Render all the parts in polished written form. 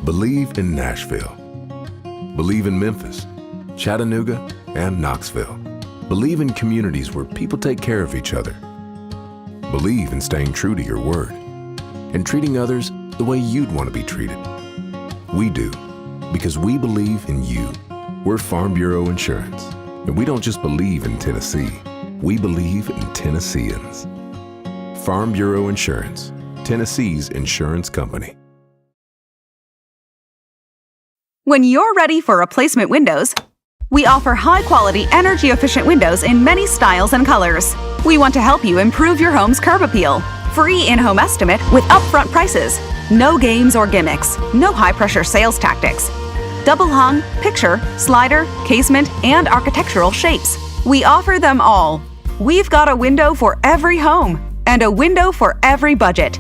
Believe in Nashville. Believe in Memphis, Chattanooga, and Knoxville. Believe in communities where people take care of each other. Believe in staying true to your word and treating others the way you'd want to be treated. We do, because we believe in you. We're Farm Bureau Insurance, and we don't just believe in Tennessee, we believe in Tennesseans. Farm Bureau Insurance, Tennessee's insurance company. When you're ready for replacement windows, we offer high-quality, energy-efficient windows in many styles and colors. We want to help you improve your home's curb appeal. Free in-home estimate with upfront prices. No games or gimmicks. No high-pressure sales tactics. Double hung, picture, slider, casement, and architectural shapes. We offer them all. We've got a window for every home and a window for every budget.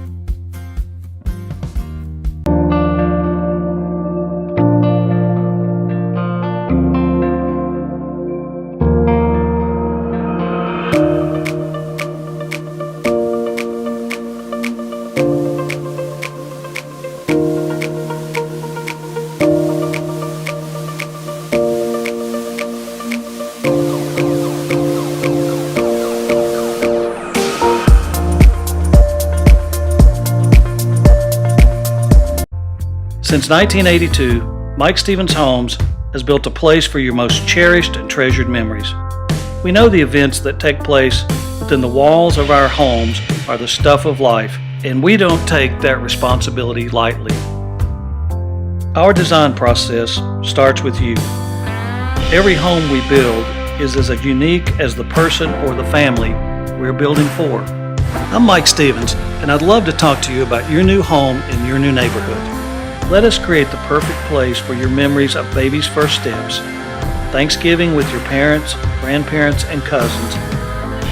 Since 1982, Mike Stevens Homes has built a place for your most cherished and treasured memories. We know the events that take place within the walls of our homes are the stuff of life, and we don't take that responsibility lightly. Our design process starts with you. Every home we build is as unique as the person or the family we're building for. I'm Mike Stevens, and I'd love to talk to you about your new home in your new neighborhood. Let us create the perfect place for your memories of baby's first steps, Thanksgiving with your parents, grandparents, and cousins,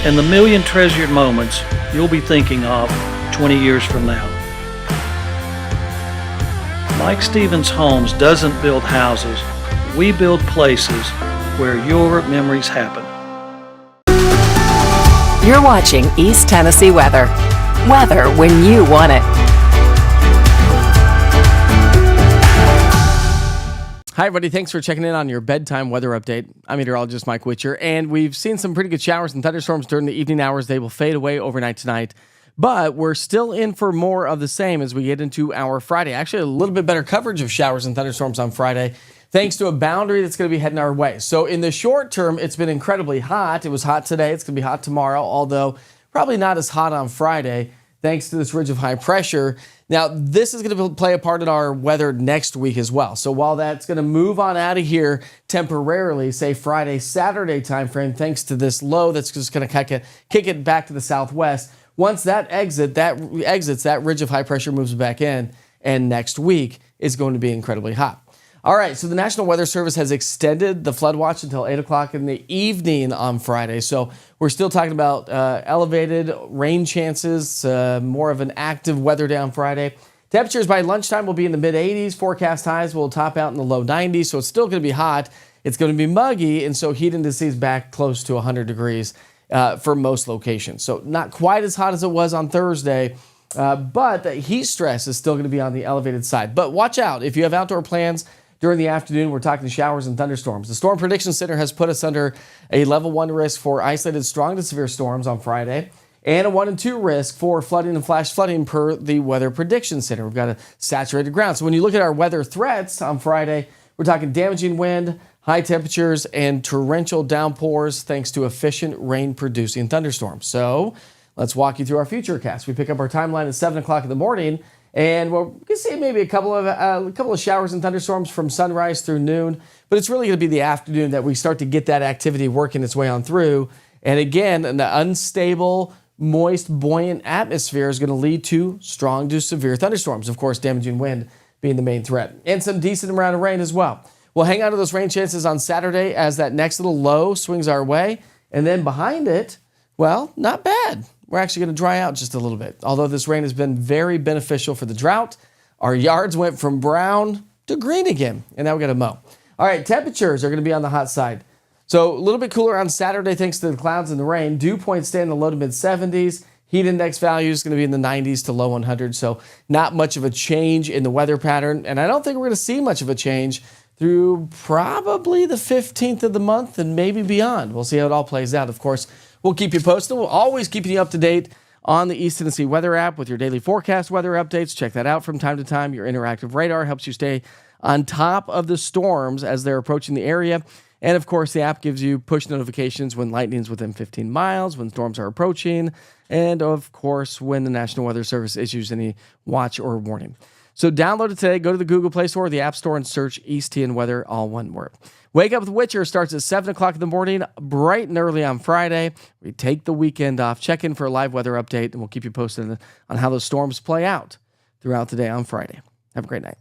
and the million treasured moments you'll be thinking of 20 years from now. Mike Stevens Homes doesn't build houses. We build places where your memories happen. You're watching East Tennessee Weather. Weather when you want it. Hi, everybody. Thanks for checking in on your bedtime weather update. I'm meteorologist Mike Witcher, and we've seen some pretty good showers and thunderstorms during the evening hours. They will fade away overnight tonight, but we're still in for more of the same as we get into our Friday. Actually, a little bit better coverage of showers and thunderstorms on Friday, thanks to a boundary that's going to be heading our way. So in the short term, it's been incredibly hot. It was hot today. It's going to be hot tomorrow, although probably not as hot on Friday, thanks to this ridge of high pressure. Now, this is going to play a part in our weather next week as well. So while that's going to move on out of here temporarily, say Friday, Saturday timeframe, thanks to this low that's just going to kick it back to the southwest. Once that exits, that ridge of high pressure moves back in, and next week is going to be incredibly hot. All right, so the National Weather Service has extended the flood watch until 8 o'clock in the evening on Friday. So we're still talking about elevated rain chances, more of an active weather day on Friday. Temperatures by lunchtime will be in the mid-80s. Forecast highs will top out in the low 90s, so it's still going to be hot. It's going to be muggy, and so heat indices back close to 100 degrees for most locations. So not quite as hot as it was on Thursday, but the heat stress is still going to be on the elevated side. But watch out. If you have outdoor plans, during the afternoon, we're talking showers and thunderstorms. The Storm Prediction Center has put us under a level 1 risk for isolated strong to severe storms on Friday and a 1 and 2 risk for flooding and flash flooding per the Weather Prediction Center. We've got a saturated ground. So when you look at our weather threats on Friday, we're talking damaging wind, high temperatures, and torrential downpours thanks to efficient rain-producing thunderstorms. So let's walk you through our futurecast. We pick up our timeline at 7 o'clock in the morning. And we're going to see maybe a couple of showers and thunderstorms from sunrise through noon. But it's really going to be the afternoon that we start to get that activity working its way on through. And again, an unstable, moist, buoyant atmosphere is going to lead to strong to severe thunderstorms. Of course, damaging wind being the main threat. And some decent amount of rain as well. We'll hang on to those rain chances on Saturday as that next little low swings our way. And then behind it, well, not bad. We're actually going to dry out just a little bit. Although this rain has been very beneficial for the drought, our yards went from brown to green again, and now we got to mow. All right, temperatures are going to be on the hot side. So a little bit cooler on Saturday thanks to the clouds and the rain. Dew points stay in the low to mid 70s. Heat index value is going to be in the 90s to low 100s, so not much of a change in the weather pattern. And I don't think we're going to see much of a change through probably the 15th of the month and maybe beyond. We'll see how it all plays out. Of course, we'll keep you posted. We'll always keep you up to date on the East Tennessee Weather app with your daily forecast weather updates. Check that out from time to time. Your interactive radar helps you stay on top of the storms as they're approaching the area. And of course, the app gives you push notifications when lightning's within 15 miles, when storms are approaching, and of course, when the National Weather Service issues any watch or warning. So download it today. Go to the Google Play Store or the App Store and search East TN Weather, all one word. Wake Up with Witcher starts at 7 o'clock in the morning, bright and early on Friday. We take the weekend off. Check in for a live weather update, and we'll keep you posted on how those storms play out throughout the day on Friday. Have a great night.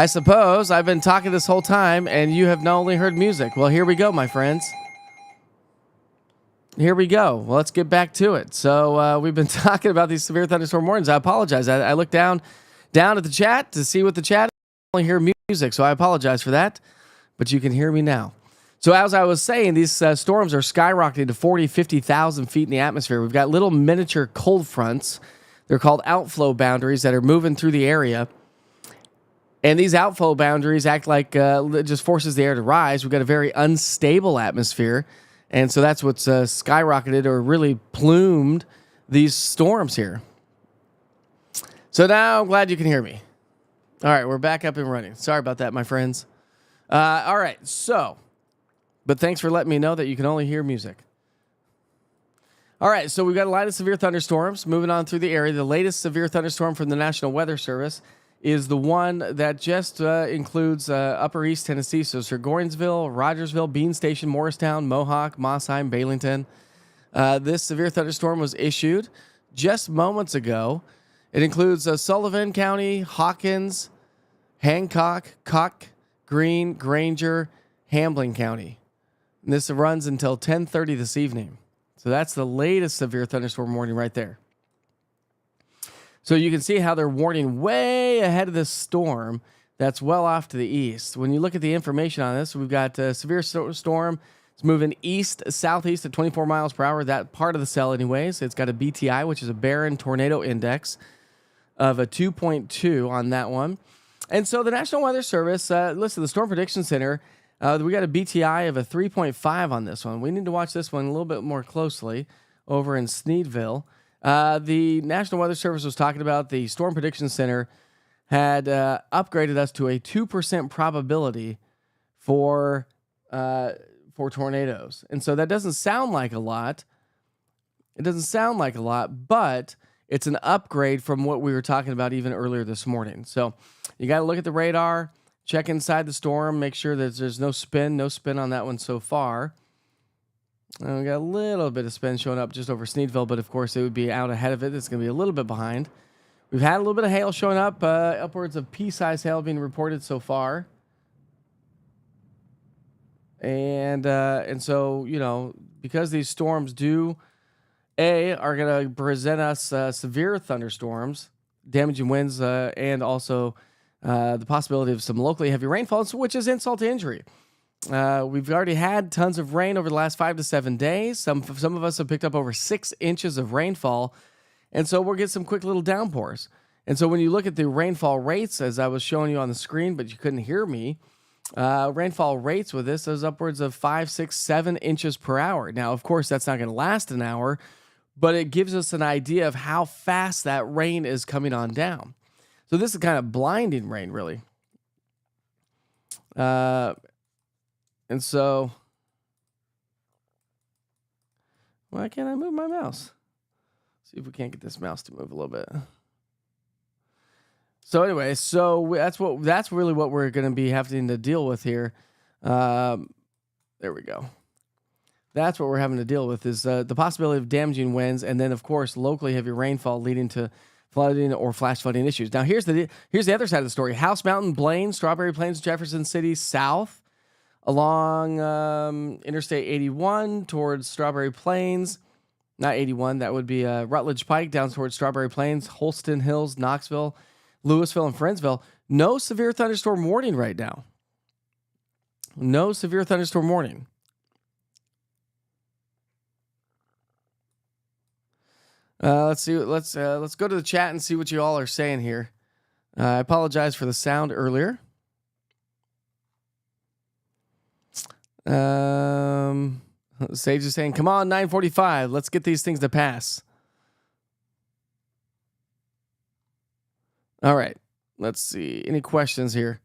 I suppose I've been talking this whole time and you have not only heard music. Well, here we go, my friends. Here we go. Well, let's get back to it. So we've been talking about these severe thunderstorm warnings. I apologize. I looked down at the chat to see what the chat is. I only hear music, so I apologize for that. But you can hear me now. So as I was saying, these storms are skyrocketing to 40, 50,000 feet in the atmosphere. We've got little miniature cold fronts. They're called outflow boundaries that are moving through the area. And these outflow boundaries act like it just forces the air to rise. We've got a very unstable atmosphere. And so that's what's skyrocketed or really plumed these storms here. So now I'm glad you can hear me. All right, we're back up and running. Sorry about that, my friends. All right, but thanks for letting me know that you can only hear music. All right, so we've got a line of severe thunderstorms moving on through the area. The latest severe thunderstorm from the National Weather Service is the one that just includes Upper East Tennessee. So Sir Gorinsville, Rogersville, Bean Station, Morristown, Mohawk, Mossheim, Baileyton. This severe thunderstorm was issued just moments ago. It includes Sullivan County, Hawkins, Hancock, Cock, Greene, Granger, Hambling County. And this runs until 10:30 this evening. So that's the latest severe thunderstorm warning right there. So you can see how they're warning way ahead of this storm that's well off to the east. When you look at the information on this, we've got a severe storm. It's moving southeast at 24 miles per hour. That part of the cell anyways. It's got a BTI, which is a Barron Tornado Index of a 2.2 on that one. And so the National Weather Service, listen, the Storm Prediction Center, we got a BTI of a 3.5 on this one. We need to watch this one a little bit more closely over in Sneedville. The National Weather Service was talking about the Storm Prediction Center had upgraded us to a 2% probability for tornadoes. And so that doesn't sound like a lot. It doesn't sound like a lot, but it's an upgrade from what we were talking about even earlier this morning. So you got to look at the radar, check inside the storm, make sure that there's no spin on that one so far. And we got a little bit of spin showing up just over Sneedville, but of course it would be out ahead of it. It's going to be a little bit behind. We've had a little bit of hail showing up, upwards of pea-sized hail being reported so far. And so, you know, because these storms are going to present us severe thunderstorms, damaging winds, and also the possibility of some locally heavy rainfall, which is insult to injury. We've already had tons of rain over the last 5 to 7 days. Some of us have picked up over 6 inches of rainfall, and so we'll get some quick little downpours. And so when you look at the rainfall rates, as I was showing you on the screen, but you couldn't hear me, rainfall rates with this is upwards of 5, 6, 7 inches per hour. Now, of course, that's not going to last an hour, but it gives us an idea of how fast that rain is coming on down. So this is kind of blinding rain, really. And so, why can't I move my mouse? See if we can't get this mouse to move a little bit. So anyway, that's really what we're going to be having to deal with here. There we go. That's what we're having to deal with is the possibility of damaging winds, and then of course locally heavy rainfall leading to flooding or flash flooding issues. Now here's the other side of the story: House Mountain, Blaine, Strawberry Plains, Jefferson City south along Interstate 81 towards Strawberry Plains. Not 81, that would be Rutledge Pike down towards Strawberry Plains, Holston Hills, Knoxville, Louisville, and Friendsville. No severe thunderstorm warning right now. No severe thunderstorm warning. Let's see. Let's go to the chat and see what you all are saying here. I apologize for the sound earlier. Sage is saying, "Come on, 9:45. Let's get these things to pass." All right. Let's see. Any questions here?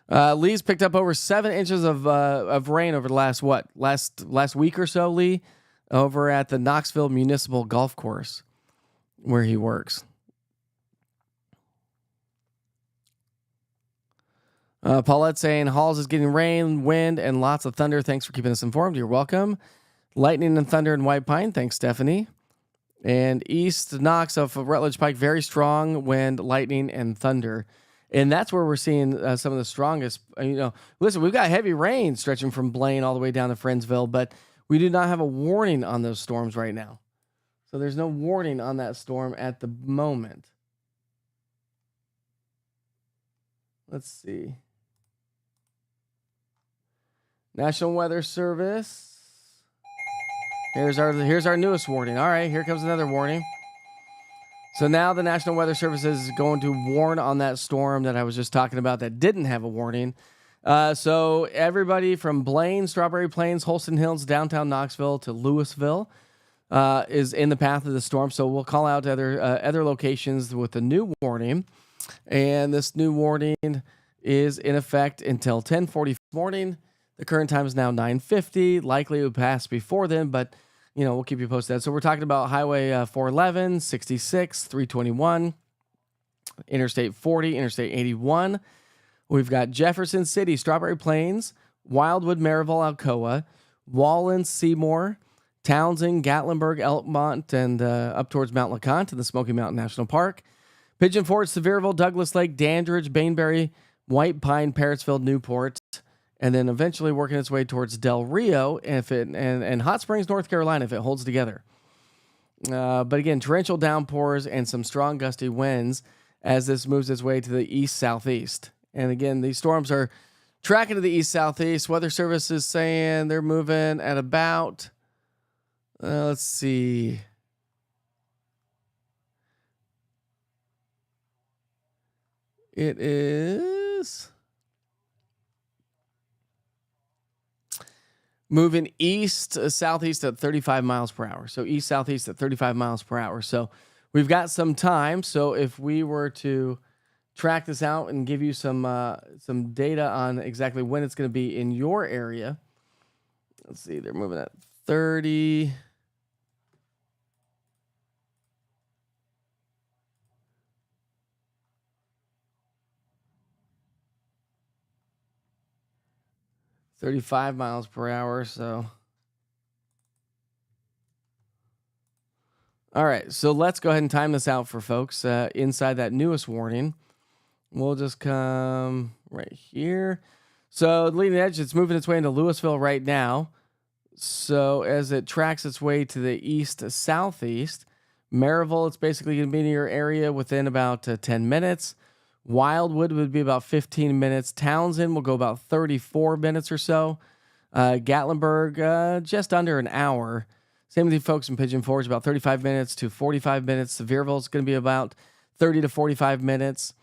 Lee's picked up over 7 inches of rain over the last week or so. Lee, over at the Knoxville Municipal Golf Course, where he works. Paulette saying, Halls is getting rain, wind, and lots of thunder. Thanks for keeping us informed. You're welcome. Lightning and thunder in White Pine. Thanks, Stephanie. And East Knox of Rutledge Pike, very strong wind, lightning, and thunder. And that's where we're seeing some of the strongest. Listen, we've got heavy rain stretching from Blaine all the way down to Friendsville, but we do not have a warning on those storms right now. So there's no warning on that storm at the moment. Let's see. National Weather Service. Here's our newest warning. All right, here comes another warning. So now the National Weather Service is going to warn on that storm that I was just talking about that didn't have a warning. So everybody from Blaine, Strawberry Plains, Holston Hills, downtown Knoxville to Louisville is in the path of the storm. So we'll call out other locations with a new warning. And this new warning is in effect until 10:40 morning. The current time is now 9:50. Likely it would pass before then, but we'll keep you posted. So we're talking about Highway 411, 66, 321, Interstate 40, Interstate 81. We've got Jefferson City, Strawberry Plains, Wildwood, Maryville, Alcoa, Wallen, Seymour, Townsend, Gatlinburg, Elkmont, and up towards Mount LeConte and the Smoky Mountain National Park. Pigeon Forge, Sevierville, Douglas Lake, Dandridge, Bainbury, White Pine, Parrotsville, Newport, and then eventually working its way towards Del Rio and Hot Springs, North Carolina, if it holds together. But again, torrential downpours and some strong gusty winds as this moves its way to the east-southeast. And again, these storms are tracking to the east-southeast. Weather Service is saying they're moving at about, let's see. It is moving east-southeast at 35 miles per hour. So east-southeast at 35 miles per hour. So we've got some time. So if we were to track this out and give you some data on exactly when it's going to be in your area. Let's see, they're moving at 30. $35 miles per hour, so. All right, so let's go ahead and time this out for folks inside that newest warning. We'll just come right here. So the leading edge, it's moving its way into Louisville right now. So as it tracks its way to the east-southeast, Maryville, it's basically going to be in your area within about 10 minutes. Wildwood would be about 15 minutes. Townsend will go about 34 minutes or so. Gatlinburg, just under an hour. Same with you folks in Pigeon Forge, about 35 minutes to 45 minutes. Sevierville is going to be about 30 to 45 minutes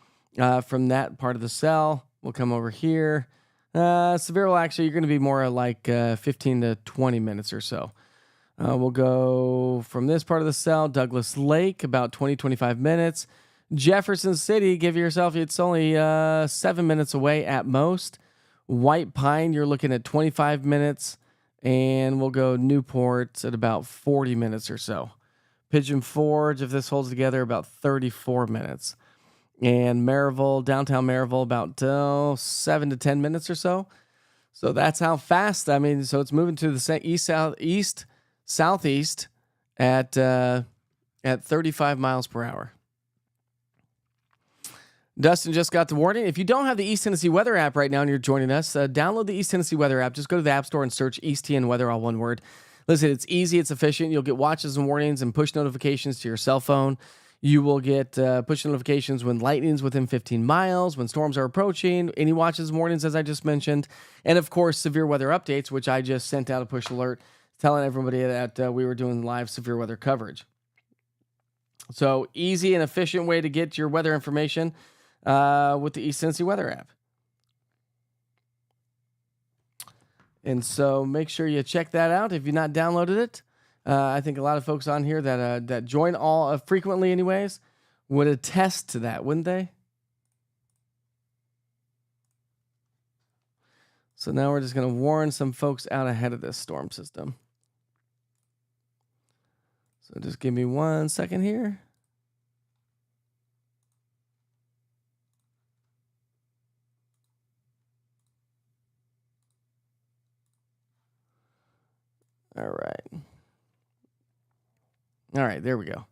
from that part of the cell. We'll come over here. Sevierville, actually, you're going to be more like 15 to 20 minutes or so. We'll go from this part of the cell, Douglas Lake, about 20, 25 minutes. Jefferson City, give yourself, it's only 7 minutes away at most. White Pine, you're looking at 25 minutes. And we'll go Newport at about 40 minutes or so. Pigeon Forge, if this holds together, about 34 minutes. And Maryville, downtown Maryville, about 7 to 10 minutes or so. So that's how fast. I mean, so it's moving to the southeast at 35 miles per hour. Dustin just got the warning. If you don't have the East Tennessee Weather app right now and you're joining us, download the East Tennessee Weather app. Just go to the App Store and search East TN Weather, all one word. Listen, it's easy, it's efficient. You'll get watches and warnings and push notifications to your cell phone. You will get push notifications when lightning's within 15 miles, when storms are approaching, any watches and warnings, as I just mentioned. And, of course, severe weather updates, which I just sent out a push alert telling everybody that we were doing live severe weather coverage. So, easy and efficient way to get your weather information with the East Tennessee Weather app. And so make sure you check that out if you've not downloaded it. I think a lot of folks on here that join all frequently anyways would attest to that, wouldn't they? So now we're just going to warn some folks out ahead of this storm system. So just give me 1 second here. All right, there we go.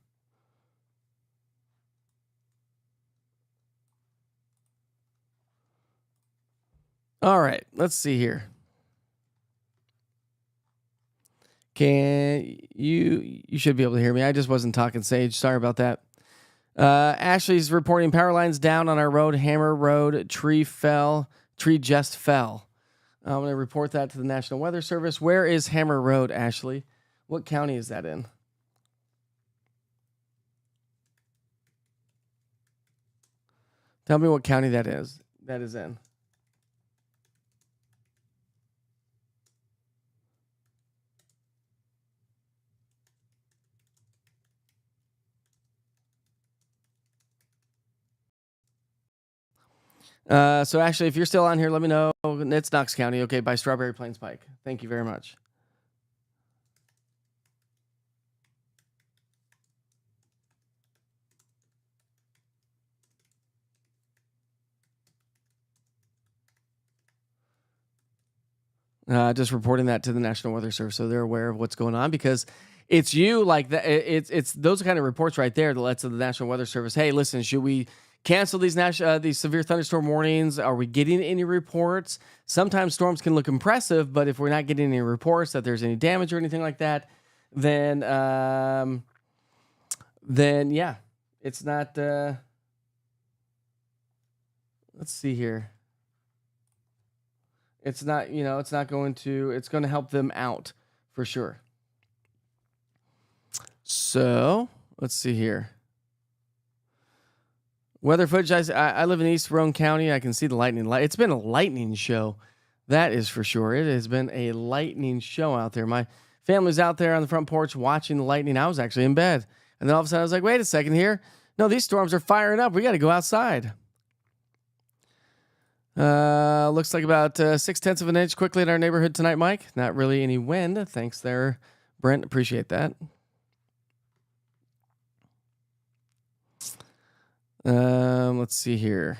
All right, let's see here. Can you should be able to hear me. I just wasn't talking sage. Sorry about that. Ashley's reporting power lines down on our road, Hammer Road. Tree just fell. I'm going to report that to the National Weather Service. Where is Hammer Road, Ashley? What county is that in? Tell me what county that is in. So actually, if you're still on here, let me know. It's Knox County, okay, by Strawberry Plains Pike. Thank you very much. Just reporting that to the National Weather Service so they're aware of what's going on, because it's you like that. It's those kind of reports right there that lets the National Weather Service, hey, listen, should we cancel these severe thunderstorm warnings? Are we getting any reports? Sometimes storms can look impressive, but if we're not getting any reports that there's any damage or anything like that, then yeah, it's not. Let's see here. It's not, it's going to help them out for sure. So let's see here. Weather footage. I live in East Roane County. I can see the lightning. It's been a lightning show. That is for sure. It has been a lightning show out there. My family's out there on the front porch watching the lightning. I was actually in bed. And then all of a sudden I was like, wait a second here. No, these storms are firing up. We got to go outside. Looks like about 0.6 of an inch quickly in our neighborhood tonight, Mike. Not really any wind. Thanks there, Brent. Appreciate that. Let's see here.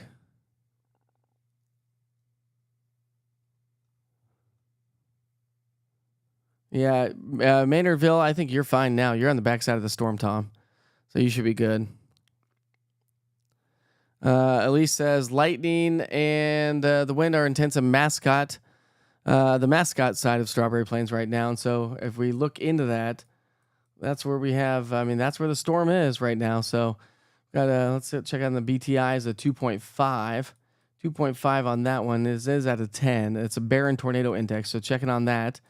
Yeah, Maynardville, I think you're fine now. You're on the backside of the storm, Tom. So you should be good. Elise says lightning and the wind are intense in Mascot, the Mascot side of Strawberry Plains right now. And so if we look into that, that's where we have, that's where the storm is right now. So let's check on the BTI is a 2.5. 2.5 on that one is at a 10. It's a Barron Tornado Index. So checking on that.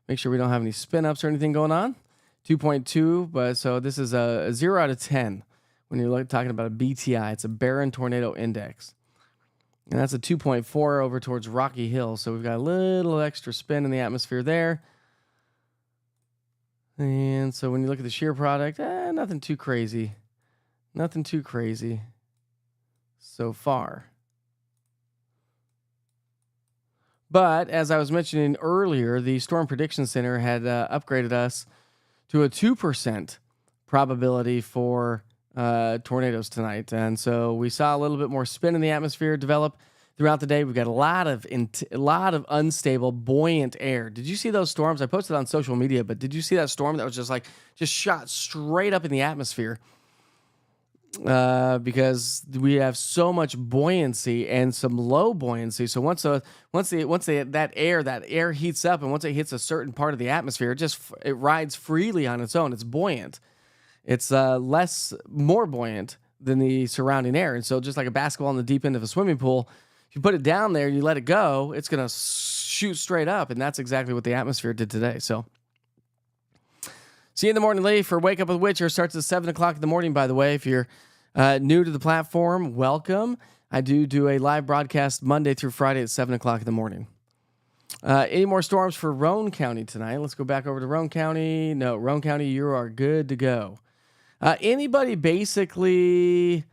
Make sure we don't have any spin ups or anything going on. 2.2, but so this is a 0 out of 10. When you're talking about a BTI, it's a Barron Tornado Index. And that's a 2.4 over towards Rocky Hill. So we've got a little extra spin in the atmosphere there. And so when you look at the shear product, nothing too crazy. Nothing too crazy so far. But as I was mentioning earlier, the Storm Prediction Center had upgraded us to a 2% probability for tornadoes tonight. And so we saw a little bit more spin in the atmosphere develop throughout the day. We've got a lot of unstable, buoyant air. Did you see those storms? I posted on social media, but did you see that storm that was just shot straight up in the atmosphere? Because we have so much buoyancy and some low buoyancy. So once that air heats up, and once it hits a certain part of the atmosphere, it rides freely on its own. It's buoyant. It's more buoyant than the surrounding air. And so just like a basketball in the deep end of a swimming pool, if you put it down there, you let it go, it's going to shoot straight up. And that's exactly what the atmosphere did today. So see you in the morning, Lee, for Wake Up with Witcher. Starts at 7 o'clock in the morning, by the way. If you're new to the platform, welcome. I do a live broadcast Monday through Friday at 7 o'clock in the morning. Any more storms for Roane County tonight? Let's go back over to Roane County. No, Roane County, you are good to go. Anybody basically,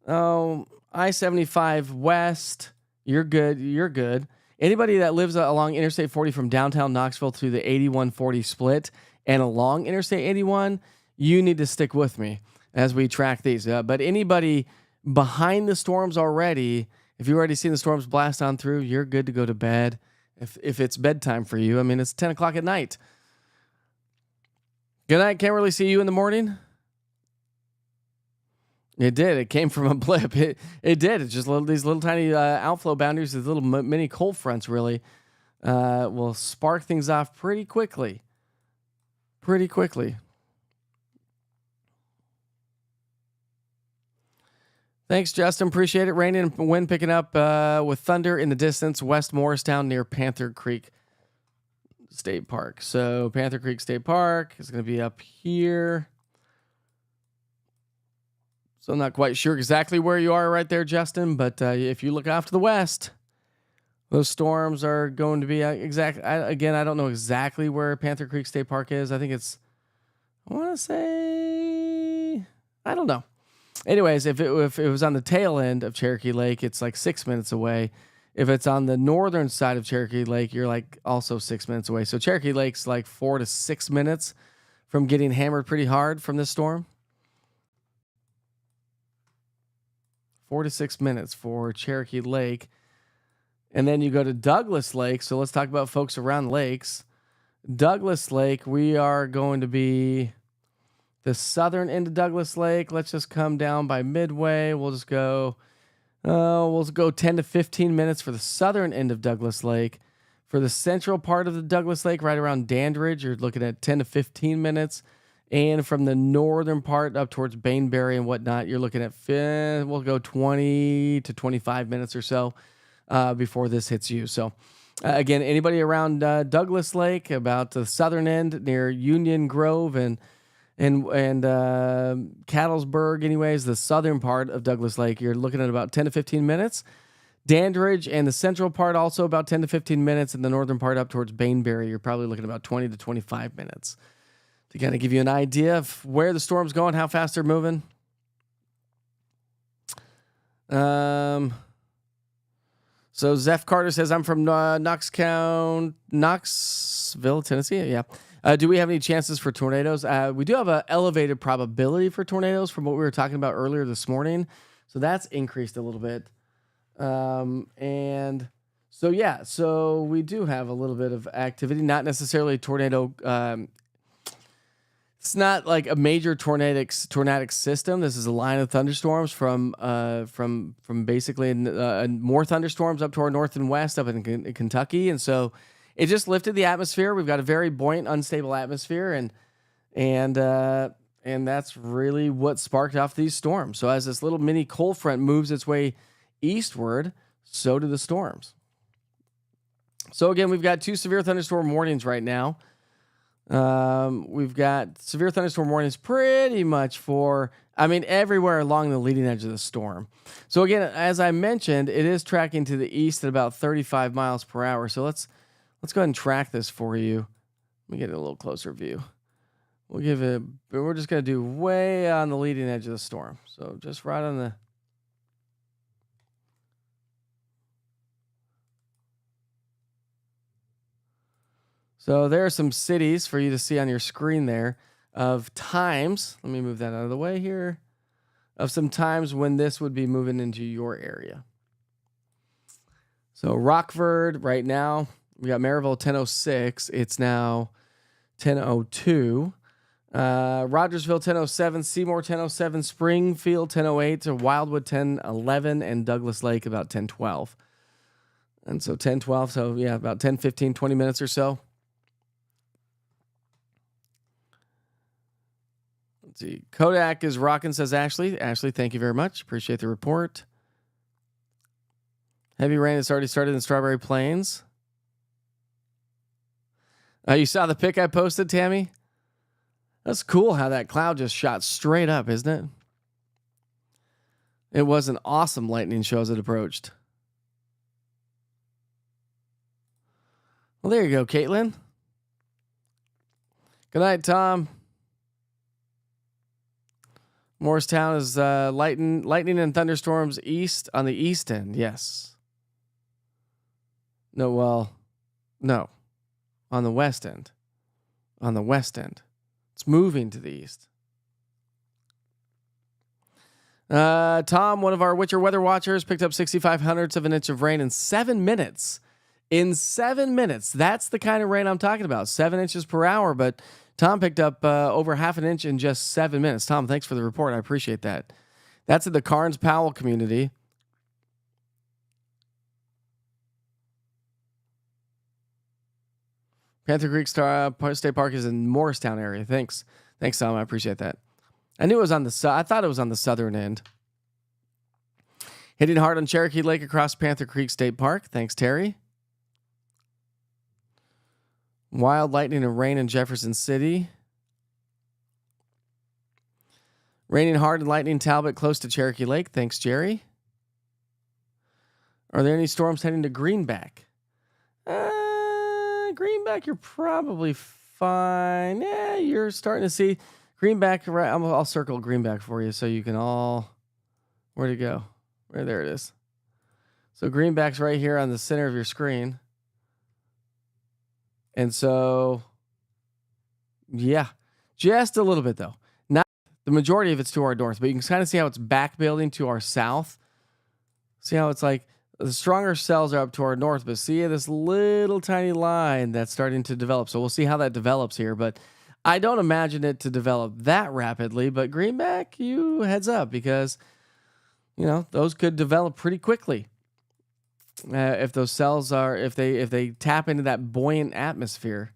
I-75 West, you're good. You're good. Anybody that lives along Interstate 40 from downtown Knoxville to the 8140 split and along Interstate 81, you need to stick with me as we track these. But anybody behind the storms already, if you've already seen the storms blast on through, you're good to go to bed. If it's bedtime for you, it's 10 o'clock at night. Good night. Can't really see you in the morning. It did. It came from a blip. It did. It's just these little tiny outflow boundaries, these little mini cold fronts really will spark things off pretty quickly. Pretty quickly. Thanks, Justin. Appreciate it. Rain and wind picking up with thunder in the distance, West Morristown near Panther Creek State Park. So Panther Creek State Park is going to be up here. So I'm not quite sure exactly where you are right there, Justin, but if you look off to the west, those storms are going to be again, I don't know exactly where Panther Creek State Park is. I think it's, I want to say, I don't know. Anyways, if it was on the tail end of Cherokee Lake, it's like 6 minutes away. If it's on the northern side of Cherokee Lake, you're like also 6 minutes away. So Cherokee Lake's like 4 to 6 minutes from getting hammered pretty hard from this storm. 4 to 6 minutes for Cherokee Lake. And then you go to Douglas Lake. So let's talk about folks around lakes. Douglas Lake, we are going to be the southern end of Douglas Lake. Let's just come down by Midway. We'll go 10 to 15 minutes for the southern end of Douglas Lake. For the central part of the Douglas Lake, right around Dandridge, you're looking at 10 to 15 minutes. And from the northern part up towards Bainbury and whatnot, you're looking at, we'll go 20 to 25 minutes or so before this hits you. So, again, anybody around Douglas Lake, about the southern end near Union Grove and Cattlesburg, anyways, the southern part of Douglas Lake, you're looking at about 10 to 15 minutes. Dandridge and the central part also about 10 to 15 minutes. And the northern part up towards Bainbury, you're probably looking at about 20 to 25 minutes. To kind of give you an idea of where the storm's going, how fast they're moving. So Zeph Carter says, I'm from Knoxville, Tennessee. Yeah. Do we have any chances for tornadoes? We do have an elevated probability for tornadoes from what we were talking about earlier this morning. So that's increased a little bit. And so we do have a little bit of activity, not necessarily a tornado. It's not like a major tornadic system. This is a line of thunderstorms from basically more thunderstorms up to our north and west up in Kentucky, and so it just lifted the atmosphere. We've got a very buoyant, unstable atmosphere, and that's really what sparked off these storms. So as this little mini cold front moves its way eastward, so do the storms. So again, we've got 2 severe thunderstorm warnings right now. We've got severe thunderstorm warnings pretty much everywhere along the leading edge of the storm. So again, as I mentioned, it is tracking to the east at about 35 miles per hour. So let's go ahead and track this for you. Let me get a little closer view. We're just going to do way on the leading edge of the storm. So just right on the, so there are some cities for you to see on your screen there of times. Let me move that out of the way here. Of some times when this would be moving into your area. So Rockford right now, we got Maryville 10:06. It's now 10:02. Rogersville 10:07. Seymour 10:07. Springfield 10:08. To Wildwood 10:11. And Douglas Lake about 10:12. And so 10:12. So yeah, about 10, 15, 20 minutes or so. Let's see. Kodak is rocking, says Ashley. Ashley, thank you very much. Appreciate the report. Heavy rain has already started in Strawberry Plains. You saw the pic I posted, Tammy? That's cool how that cloud just shot straight up, isn't it? It was an awesome lightning show as it approached. Well, there you go, Caitlin. Good night, Tom. Morristown is lightning and thunderstorms east on the east end. Yes. No, on the west end. On the west end. It's moving to the east. Tom, one of our Witcher weather watchers, picked up 65/100ths of an inch of rain in 7 minutes. In 7 minutes. That's the kind of rain I'm talking about. 7 inches per hour, but Tom picked up over half an inch in just 7 minutes. Tom, thanks for the report. I appreciate that. That's in the Carnes-Powell community. Panther Creek State Park is in Morristown area. Thanks, Tom. I appreciate that. I knew it was on the. I thought it was on the southern end. Hitting hard on Cherokee Lake across Panther Creek State Park. Thanks, Terry. Wild lightning and rain in Jefferson City. Raining hard and lightning Talbot close to Cherokee Lake. Thanks, Jerry. Are there any storms heading to Greenback? Greenback, you're probably fine. Yeah, you're starting to see Greenback. I'll circle Greenback for you so you can all. Where'd it go? There it is. So Greenback's right here on the center of your screen. And so, yeah, just a little bit though. Not the majority of it's to our north, but you can kind of see how it's back building to our south. See how it's like the stronger cells are up to our north, but see this little tiny line that's starting to develop. So we'll see how that develops here, but I don't imagine it to develop that rapidly. But Greenback, you heads up because, those could develop pretty quickly. If those cells if they tap into that buoyant atmosphere.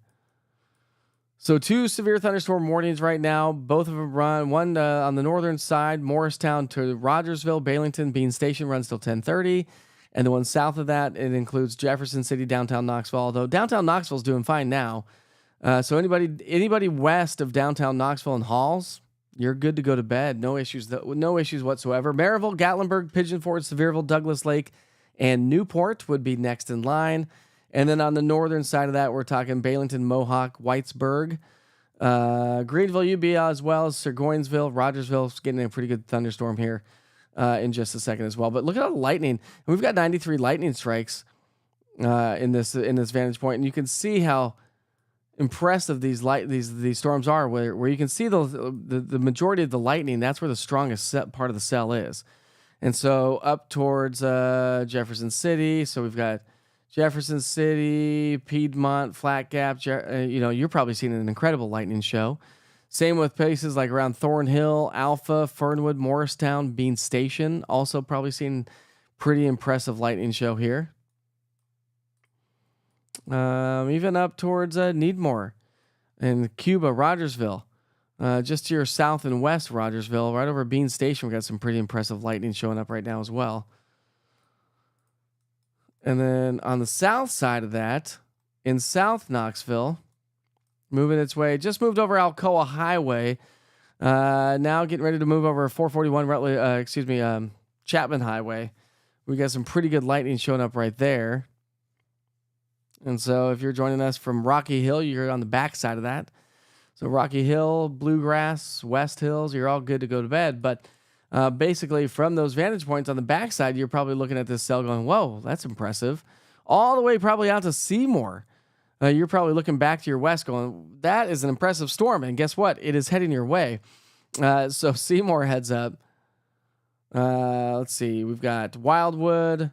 So 2 severe thunderstorm warnings right now. Both of them run. One on the northern side, Morristown to Rogersville, Bailington, Bean Station runs till 10:30. And the one south of that, it includes Jefferson City, downtown Knoxville. Although downtown Knoxville is doing fine now. So anybody west of downtown Knoxville and Halls, you're good to go to bed. No issues whatsoever. Maryville, Gatlinburg, Pigeon Forge, Sevierville, Douglas Lake, and Newport would be next in line. And then on the northern side of that, we're talking Bailington, Mohawk, Whitesburg, Greenville, UBA, as well as Burgoynesville, Rogersville, getting a pretty good thunderstorm here in just a second as well. But look at all the lightning. We've got 93 lightning strikes in this vantage point, and you can see how impressive these storms are. Where you can see the majority of the lightning. That's where the strongest part of the cell is. And so up towards Jefferson City. So we've got Jefferson City, Piedmont, Flat Gap. You're probably seeing an incredible lightning show. Same with places like around Thornhill, Alpha, Fernwood, Morristown, Bean Station. Also probably seeing pretty impressive lightning show here. Even up towards Needmore and Cuba, Rogersville. Just to your south and west, Rogersville, right over Bean Station, we got some pretty impressive lightning showing up right now as well. And then on the south side of that, in South Knoxville, moving its way, just moved over Alcoa Highway. Now getting ready to move over 441 Chapman Highway. We got some pretty good lightning showing up right there. And so if you're joining us from Rocky Hill, you're on the back side of that. So Rocky Hill, Bluegrass, West Hills, you're all good to go to bed. But basically from those vantage points on the backside, you're probably looking at this cell going, whoa, that's impressive. All the way probably out to Seymour. You're probably looking back to your west going, that is an impressive storm. And guess what? It is heading your way. So Seymour heads up. Let's see. We've got Wildwood,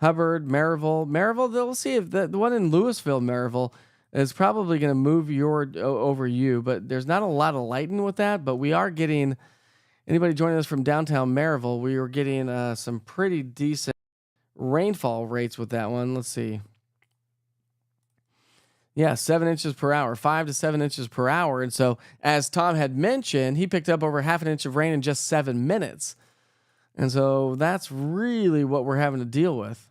Hubbard, Maryville. We'll see if the one in Louisville, Maryville, is probably going to move over you, but there's not a lot of lightning with that. But we are getting, anybody joining us from downtown Maryville, we are getting some pretty decent rainfall rates with that one. Let's see. Yeah, 7 inches per hour, 5 to 7 inches per hour. And so, as Tom had mentioned, he picked up over half an inch of rain in just 7 minutes. And so that's really what we're having to deal with.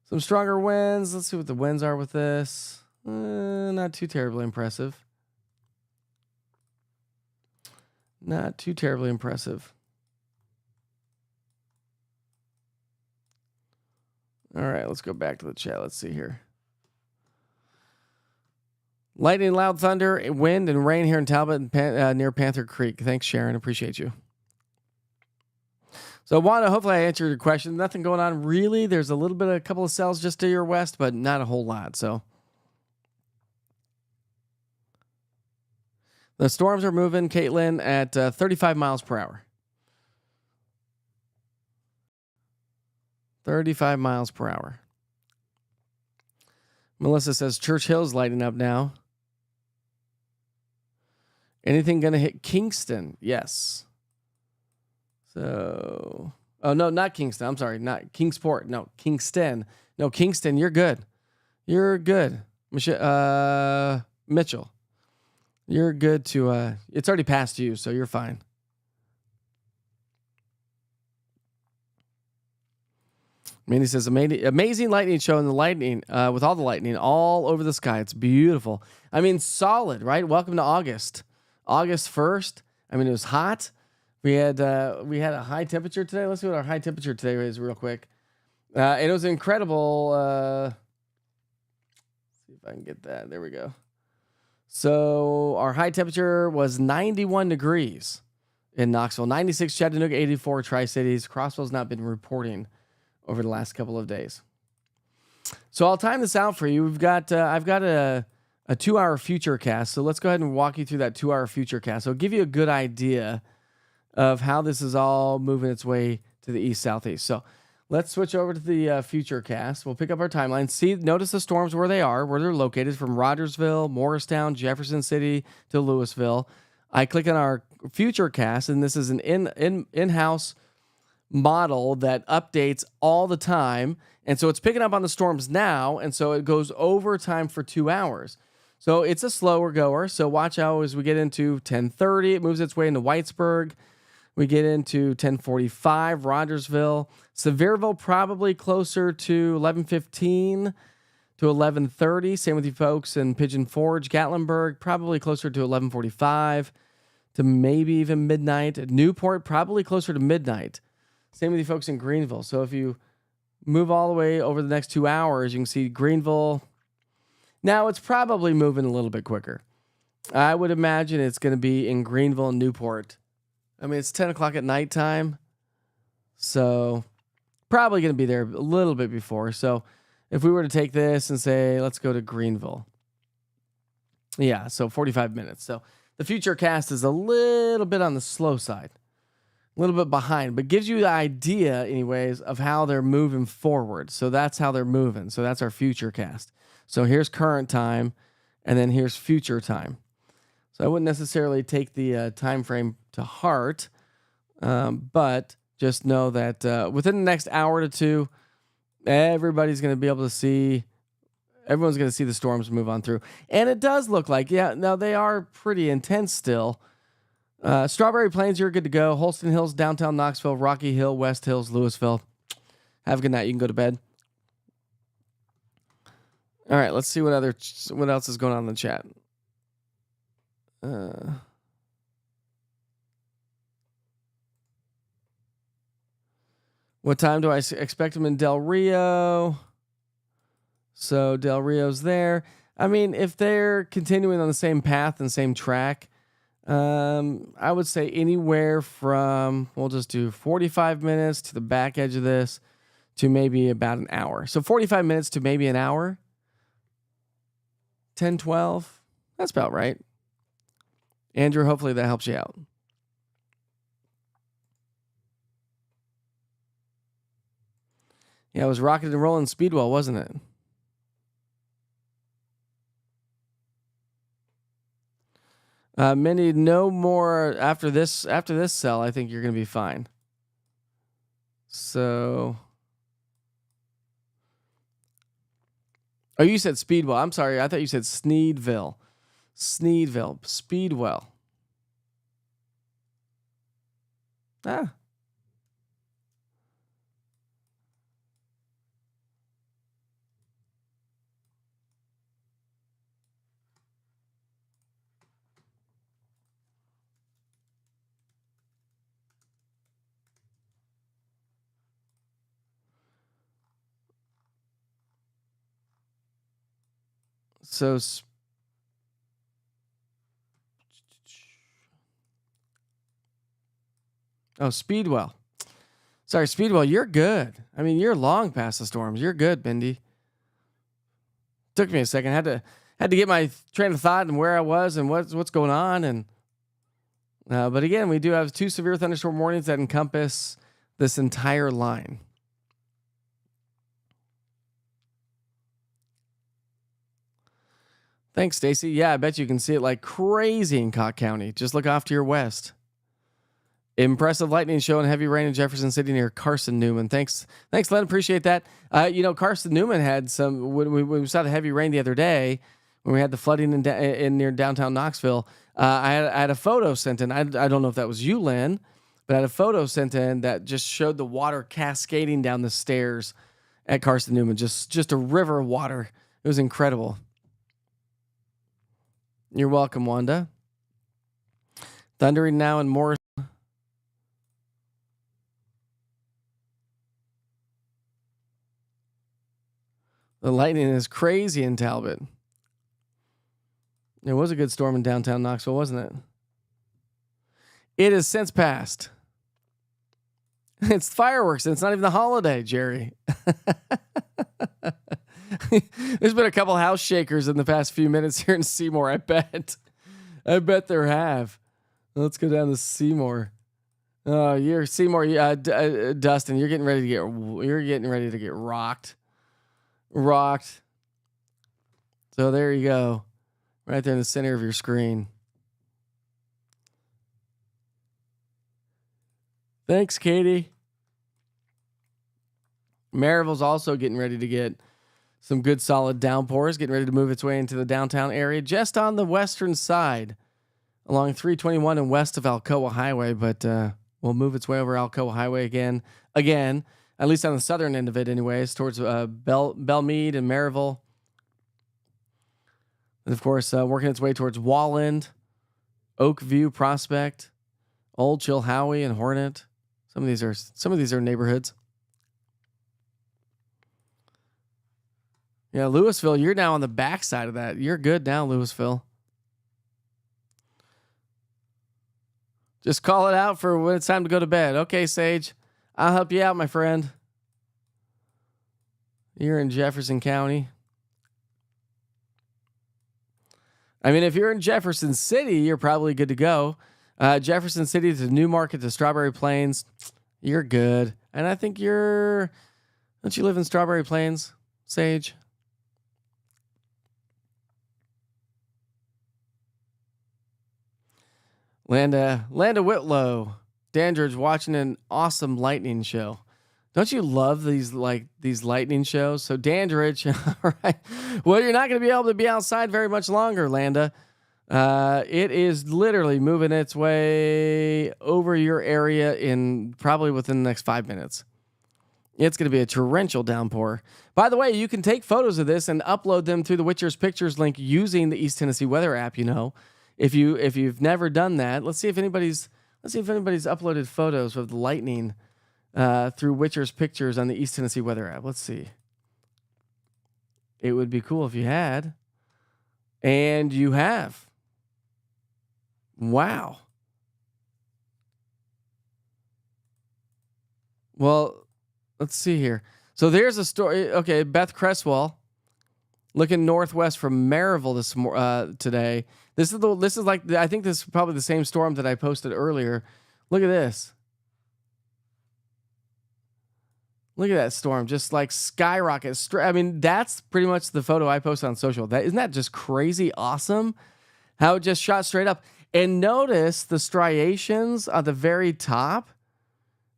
Some stronger winds. Let's see what the winds are with this. Not too terribly impressive. Not too terribly impressive. All right, let's go back to the chat. Let's see here. Lightning, loud thunder, wind, and rain here in Talbot and near Panther Creek. Thanks, Sharon. Appreciate you. So, Wanda, hopefully I answered your question. Nothing going on really. There's a couple of cells just to your west, but not a whole lot. So, the storms are moving, Caitlin, at 35 miles per hour. 35 miles per hour. Melissa says Church Hill's lighting up now. Anything going to hit Kingston? Yes. So, oh no, not Kingston. I'm sorry, not Kingsport. No, Kingston. No, Kingston. You're good. You're good, Mitchell. You're good to. It's already past you, so you're fine. Mandy says amazing lightning show, and the lightning with all the lightning all over the sky. It's beautiful. I mean, solid, right? Welcome to August. August 1st. I mean, it was hot. We had a high temperature today. Let's see what our high temperature today is real quick. And it was incredible. See if I can get that. There we go. So our high temperature was 91 degrees in Knoxville, 96 Chattanooga, 84 Tri-Cities. Crossville's not been reporting over the last couple of days. So I'll time this out for you. I've got a 2-hour future cast. So let's go ahead and walk you through that 2-hour future cast. So it'll give you a good idea of how this is all moving its way to the east southeast. So let's switch over to the future cast. We'll pick up our timeline. Notice the storms where they're located, from Rogersville, Morristown, Jefferson City to Louisville. I click on our future cast, and this is an in-house model that updates all the time. And so it's picking up on the storms now. And so it goes over time for 2 hours. So it's a slower goer. So watch out as we get into 10:30, it moves its way into Whitesburg. We get into 10:45, Rogersville. Sevierville probably closer to 11:15 to 11:30. Same with you folks in Pigeon Forge. Gatlinburg probably closer to 11:45 to maybe even midnight. Newport probably closer to midnight. Same with you folks in Greenville. So if you move all the way over the next 2 hours, you can see Greenville. Now it's probably moving a little bit quicker. I would imagine it's going to be in Greenville and Newport. I mean, it's 10 o'clock at nighttime. So probably going to be there a little bit before. So if we were to take this and say, let's go to Greenville. Yeah, so 45 minutes. So the future cast is a little bit on the slow side. A little bit behind, but gives you the idea anyways of how they're moving forward. So that's how they're moving. So that's our future cast. So here's current time, and then here's future time. So I wouldn't necessarily take the time frame to heart, but just know that within the next hour to two, everybody's going to be able to see. Everyone's going to see the storms move on through, and it does look like, yeah, now they are pretty intense still. Strawberry Plains, you're good to go. Holston Hills, downtown Knoxville, Rocky Hill, West Hills, Louisville. Have a good night. You can go to bed. All right, let's see what else is going on in the chat. What time do I expect them in Del Rio? So Del Rio's there. I mean, if they're continuing on the same path and same track, I would say anywhere from, we'll just do 45 minutes to the back edge of this to maybe about an hour. So 45 minutes to maybe an hour. 10, 12. That's about right. Andrew, hopefully that helps you out. Yeah, it was rocking and rolling Speedwell, wasn't it? Minnie, no more after this cell. I think you're going to be fine. So, oh, you said Speedwell. I'm sorry. I thought you said Sneedville. Speedwell. Ah. So, Speedwell. Sorry, Speedwell, you're good. I mean, you're long past the storms. You're good, Mindy. Took me a second. Had to get my train of thought and where I was and what's going on. And but again, we do have 2 severe thunderstorm warnings that encompass this entire line. Thanks, Stacy. Yeah, I bet you can see it like crazy in Cott County. Just look off to your west. Impressive lightning show and heavy rain in Jefferson City near Carson Newman. Thanks, Len. Appreciate that. Carson Newman had some when we saw the heavy rain the other day when we had the flooding in near downtown Knoxville. I had a photo sent in. I don't know if that was you, Len, but I had a photo sent in that just showed the water cascading down the stairs at Carson Newman. Just a river of water. It was incredible. You're welcome, Wanda. Thundering now in Morris. The lightning is crazy in Talbot. It was a good storm in downtown Knoxville, wasn't it? It has since passed. It's fireworks, and it's not even the holiday, Jerry. There's been a couple house shakers in the past few minutes here in Seymour, I bet. I bet there have. Let's go down to Seymour. Oh, you're Seymour, Dustin. You're getting ready to get rocked. So there you go, right there in the center of your screen. Thanks, Katie. Maryville's also getting ready to get some good solid downpours, getting ready to move its way into the downtown area, just on the western side along 321 and west of Alcoa Highway, but will move its way over Alcoa Highway again, at least on the southern end of it anyways, towards Belmead and Maryville. And of course, working its way towards Walland, Oakview, Prospect, Old Chilhowie, and Hornet. Some of these are neighborhoods. Yeah, Louisville, you're now on the backside of that. You're good now, Louisville. Just call it out for when it's time to go to bed. Okay, Sage. I'll help you out, my friend. You're in Jefferson County. I mean, if you're in Jefferson City, you're probably good to go. Jefferson City to Newmarket to Strawberry Plains, you're good. And I think don't you live in Strawberry Plains, Sage? Landa Whitlow, Dandridge watching an awesome lightning show. Don't you love these lightning shows? So Dandridge, all right. Well, you're not going to be able to be outside very much longer, Landa. It is literally moving its way over your area in probably within the next 5 minutes. It's going to be a torrential downpour. By the way, you can take photos of this and upload them through the Witcher's Pictures link using the East Tennessee Weather app. If you've never done that, let's see if anybody's uploaded photos of the lightning through Witcher's Pictures on the East Tennessee Weather app. Let's see. It would be cool if you had, and you have. Wow. Well, let's see here. So there's a story. Okay, Beth Cresswell, looking northwest from Maryville today. This is like, I think this is probably the same storm that I posted earlier. Look at this. Look at that storm, just like skyrocket. I mean, that's pretty much the photo I posted on social. Isn't that just crazy awesome? How it just shot straight up. And notice the striations on the very top.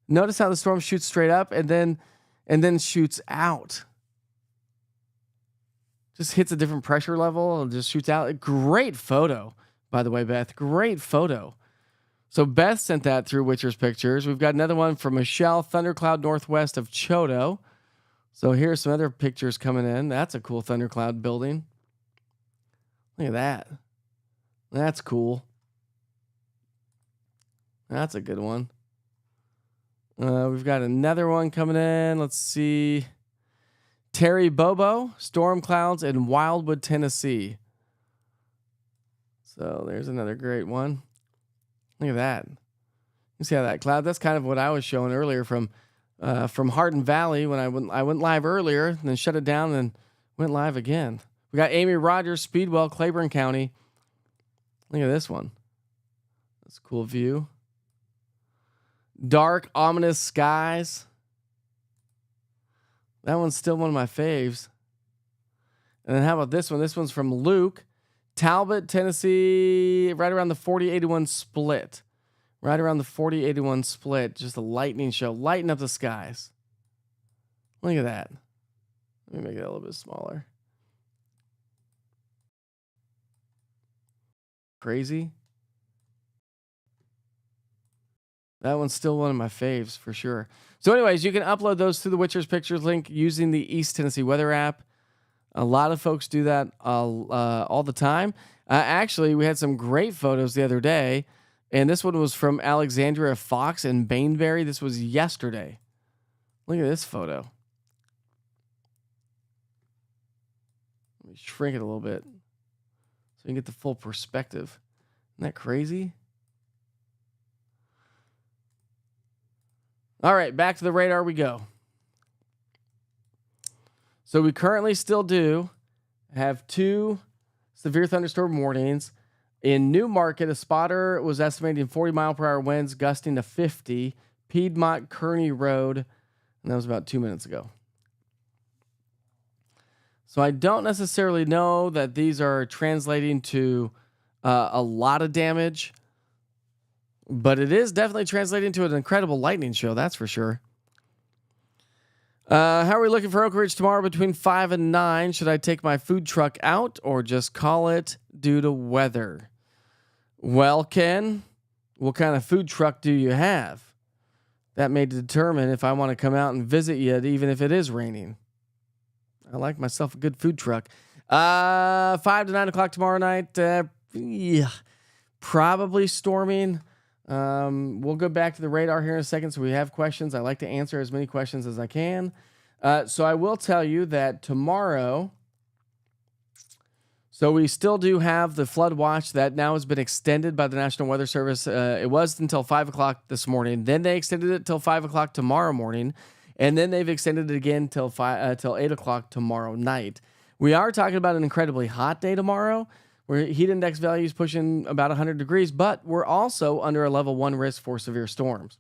Notice how the storm shoots straight up and then shoots out. Just hits a different pressure level and just shoots out. Great photo, by the way, Beth. Great photo. So Beth sent that through Witcher's Pictures. We've got another one from Michelle, thundercloud northwest of Choteau. So here's some other pictures coming in. That's a cool thundercloud building. Look at that. That's cool. That's a good one. We've got another one coming in. Let's see. Terry Bobo, storm clouds in Wildwood, Tennessee. So there's another great one. Look at that. You see how that cloud? That's kind of what I was showing earlier from Hardin Valley when I went live earlier, and then shut it down and went live again. We got Amy Rogers, Speedwell, Claiborne County. Look at this one. That's a cool view. Dark, ominous skies. That one's still one of my faves. And then how about this one? This one's from Luke, Talbot, Tennessee, right around the 4081 split. Right around the 40-81 split. Just a lightning show. Lighten up the skies. Look at that. Let me make it a little bit smaller. Crazy. That one's still one of my faves for sure. So anyways, you can upload those to the Witcher's Pictures link using the East Tennessee Weather app. A lot of folks do that all the time. Actually, we had some great photos the other day, and this one was from Alexandria Fox and Bainbury. This was yesterday. Look at this photo. Let me shrink it a little bit so you can get the full perspective. Isn't that crazy? All right, back to the radar we go. So we currently still do have 2 severe thunderstorm warnings. In Newmarket, a spotter was estimating 40-mile-per-hour winds gusting to 50. Piedmont Kearney Road, and that was about 2 minutes ago. So I don't necessarily know that these are translating to a lot of damage, but it is definitely translating to an incredible lightning show, that's for sure. How are we looking for Oak Ridge tomorrow between 5 and 9? Should I take my food truck out or just call it due to weather? Well, Ken, what kind of food truck do you have? That may determine if I want to come out and visit you, even if it is raining. I like myself a good food truck. 5 to 9 o'clock tomorrow night. Yeah, probably storming. We'll go back to the radar here in a second. So we have questions. I like to answer as many questions as I can. So I will tell you that tomorrow, so we still do have the flood watch that now has been extended by the National Weather Service. It was until 5 o'clock this morning. Then they extended it till 5 o'clock tomorrow morning. And then they've extended it again till 8 o'clock tomorrow night. We are talking about an incredibly hot day tomorrow, where heat index values pushing about 100 degrees, but we're also under a level 1 risk for severe storms.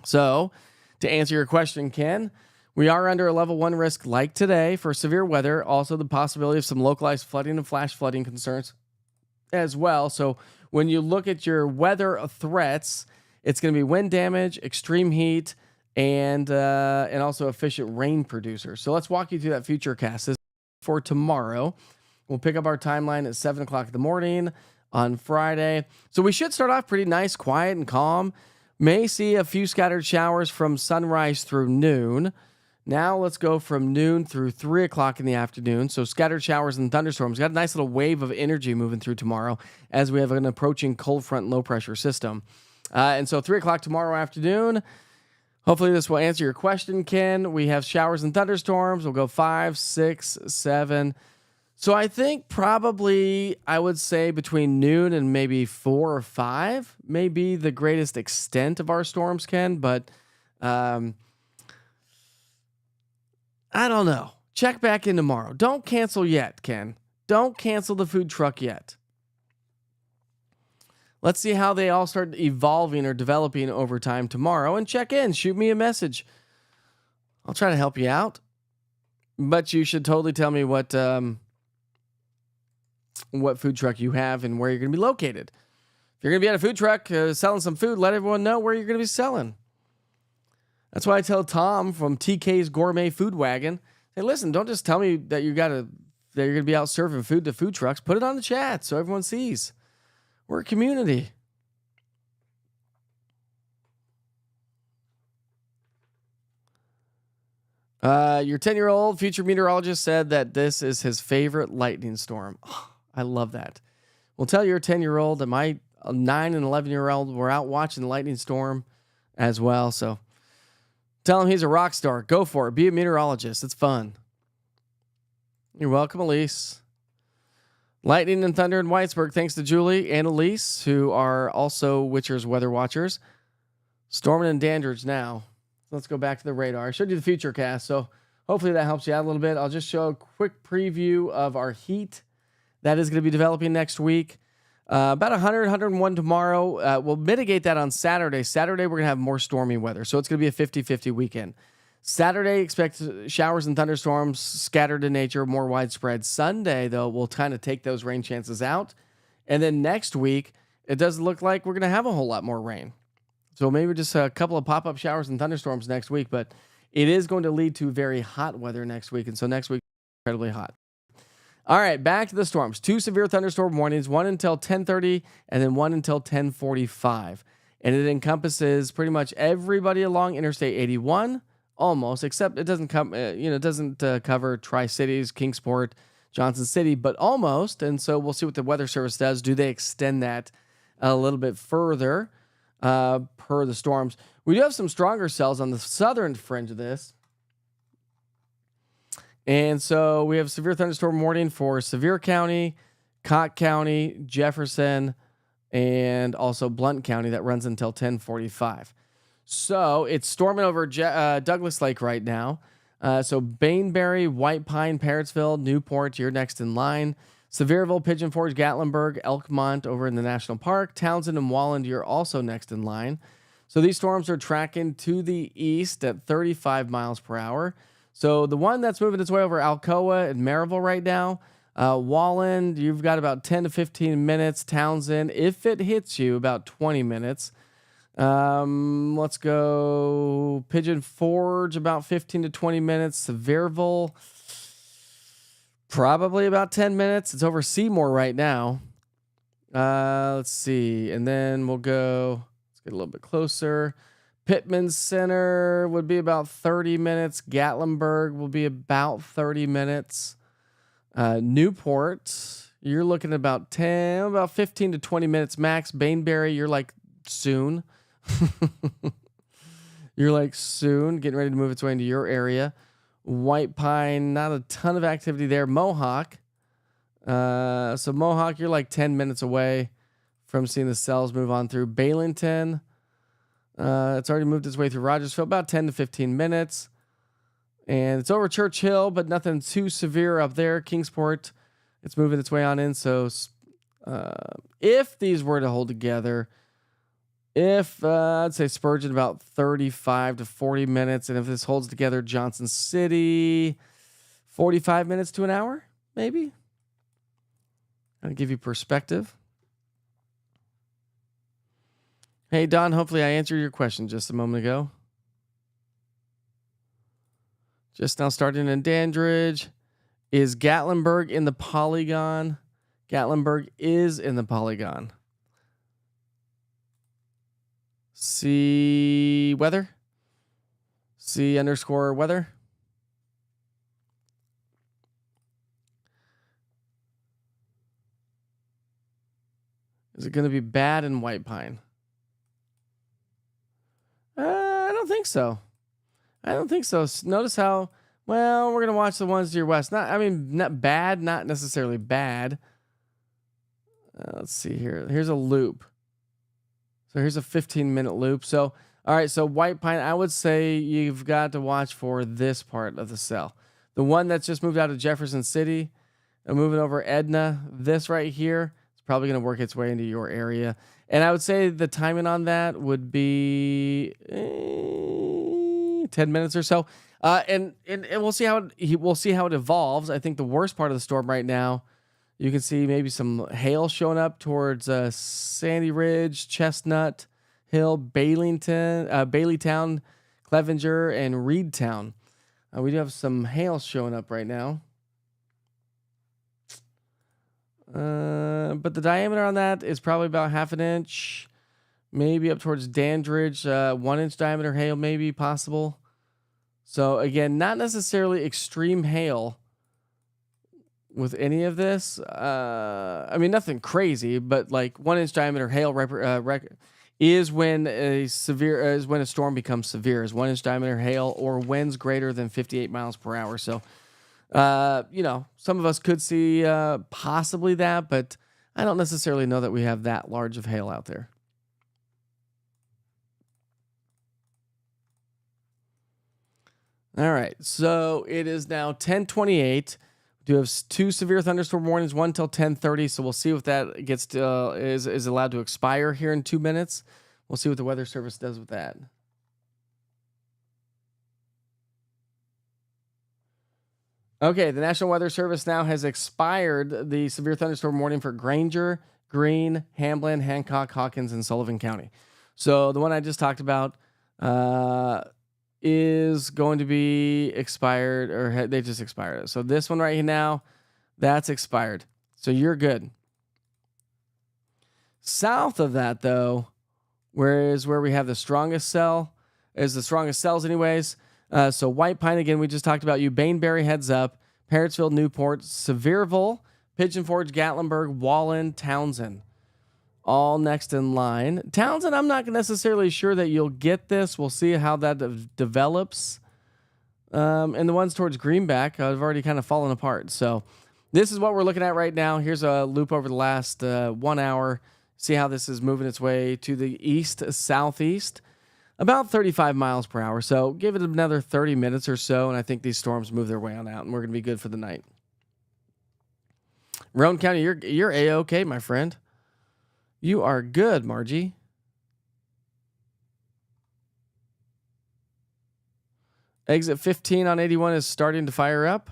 So, to answer your question, Ken, we are under a level 1 risk like today for severe weather. Also, the possibility of some localized flooding and flash flooding concerns as well. So, when you look at your weather threats, it's going to be wind damage, extreme heat, and also efficient rain producers. So, let's walk you through that future cast. This is for tomorrow. We'll pick up our timeline at 7 o'clock in the morning on Friday. So we should start off pretty nice, quiet, and calm. May see a few scattered showers from sunrise through noon. Now let's go from noon through 3 o'clock in the afternoon. So scattered showers and thunderstorms. Got a nice little wave of energy moving through tomorrow as we have an approaching cold front low pressure system. And so 3 o'clock tomorrow afternoon. Hopefully this will answer your question, Ken. We have showers and thunderstorms. We'll go 5, 6, 7. So I think probably I would say between noon and maybe 4 or 5 may be the greatest extent of our storms, Ken. But I don't know. Check back in tomorrow. Don't cancel yet, Ken. Don't cancel the food truck yet. Let's see how they all start evolving or developing over time tomorrow, and check in. Shoot me a message. I'll try to help you out. But you should totally tell me what food truck you have and where you're going to be located. If you're going to be at a food truck selling some food, let everyone know where you're going to be selling. That's why I tell Tom from TK's Gourmet Food Wagon, hey, listen, don't just tell me that you're going to be out serving food to food trucks. Put it on the chat so everyone sees. We're a community. Your 10-year-old future meteorologist said that this is his favorite lightning storm. Oh, I love that. Well, tell your 10-year-old that my 9 and 11-year-old were out watching the lightning storm as well. So tell him he's a rock star. Go for it. Be a meteorologist. It's fun. You're welcome, Elise. Lightning and thunder in Whitesburg. Thanks to Julie and Elise, who are also Witcher's weather watchers. Storming in Dandridge now. Let's go back to the radar. I showed you the future cast, so hopefully that helps you out a little bit. I'll just show a quick preview of our heat that is going to be developing next week. About 100, 101 tomorrow. We'll mitigate that on Saturday. Saturday, we're going to have more stormy weather, so it's going to be a 50-50 weekend. Saturday, expect showers and thunderstorms scattered in nature, more widespread. Sunday, though, we'll kind of take those rain chances out. And then next week, it doesn't look like we're going to have a whole lot more rain. So maybe just a couple of pop-up showers and thunderstorms next week, but it is going to lead to very hot weather next week. And so next week, incredibly hot. All right, back to the storms. 2 severe thunderstorm warnings, one until 10:30 and then one until 10:45. And it encompasses pretty much everybody along Interstate 81, almost, except it doesn't cover Tri-Cities, Kingsport, Johnson City, but almost. And so we'll see what the Weather Service does. Do they extend that a little bit further per the storms? We do have some stronger cells on the southern fringe of this. And so we have severe thunderstorm warning for Sevier County, Cott County, Jefferson, and also Blount County that runs until 10:45. So it's storming over Douglas Lake right now. So Bainbury, White Pine, Parrotsville, Newport, you're next in line. Sevierville, Pigeon Forge, Gatlinburg, Elkmont over in the National Park. Townsend and Walland, you're also next in line. So these storms are tracking to the east at 35 miles per hour. So the one that's moving its way over Alcoa and Maryville right now, Walland, you've got about 10 to 15 minutes. Townsend, if it hits you, about 20 minutes. Let's go Pigeon Forge, about 15 to 20 minutes. Sevierville, probably about 10 minutes. It's over Seymour right now. Let's see. And then we'll go, let's get a little bit closer. Pittman Center would be about 30 minutes. Gatlinburg will be about 30 minutes. Newport, you're looking at about 15 to 20 minutes max. Bainbury, you're like soon. You're like soon getting ready to move its way into your area. White Pine, not a ton of activity there. Mohawk. So Mohawk, you're like 10 minutes away from seeing the cells move on through. Bailington, it's already moved its way through Rogersville, about 10 to 15 minutes. And it's over Church Hill, but nothing too severe up there. Kingsport, it's moving its way on in. So if these were to hold together, I'd say Spurgeon about 35 to 40 minutes. And if this holds together, Johnson City, 45 minutes to an hour, maybe. I'll give you perspective. Hey, Don, hopefully I answered your question just a moment ago. Just now starting in Dandridge. Is Gatlinburg in the polygon? Gatlinburg is in the polygon. See weather? C_weather? Is it going to be bad in White Pine? I don't think so. Notice how, well, we're going to watch the ones to your west. Not bad, not necessarily bad. Let's see here. Here's a loop. So here's a 15-minute loop. So, all right, so White Pine, I would say you've got to watch for this part of the cell. The one that's just moved out of Jefferson City and moving over Edna, this right here, it's probably going to work its way into your area. And I would say the timing on that would be 10 minutes or so. And we'll see how it evolves. I think the worst part of the storm right now, you can see maybe some hail showing up towards Sandy Ridge, Chestnut Hill, Baileytown, Clevenger, and Reedtown. We do have some hail showing up right now. But the diameter on that is probably about 1/2 inch, maybe up towards Dandridge, 1 inch diameter hail, maybe possible. So again, not necessarily extreme hail with any of this. Nothing crazy, but like 1 inch diameter hail is when a storm becomes severe. Is 1 inch diameter hail or winds greater than 58 miles per hour. So, some of us could see possibly that, but I don't necessarily know that we have that large of hail out there. All right, so it is now 10:28. We do have 2 severe thunderstorm warnings, one till 10:30. So we'll see if that gets to, is allowed to expire here in 2 minutes. We'll see what the Weather Service does with that. Okay, the National Weather Service now has expired the severe thunderstorm warning for Granger, Greene, Hamblin, Hancock, Hawkins, and Sullivan County. So the one I just talked about is going to be expired, or they just expired it. So this one right here now, that's expired. So you're good. South of that, though, where we have the strongest cell, is the strongest cells anyways. So White Pine, again, we just talked about you. Bainbury heads up. Parrotsville, Newport, Sevierville, Pigeon Forge, Gatlinburg, Wallen, Townsend. All next in line. Townsend, I'm not necessarily sure that you'll get this. We'll see how that develops. And the ones towards Greenback have already kind of fallen apart. So this is what we're looking at right now. Here's a loop over the last 1 hour. See how this is moving its way to the east-southeast. About 35 miles per hour. So give it another 30 minutes or so, and I think these storms move their way on out, and we're going to be good for the night. Roane County, you're A-OK, my friend. You are good, Margie. Exit 15 on 81 is starting to fire up.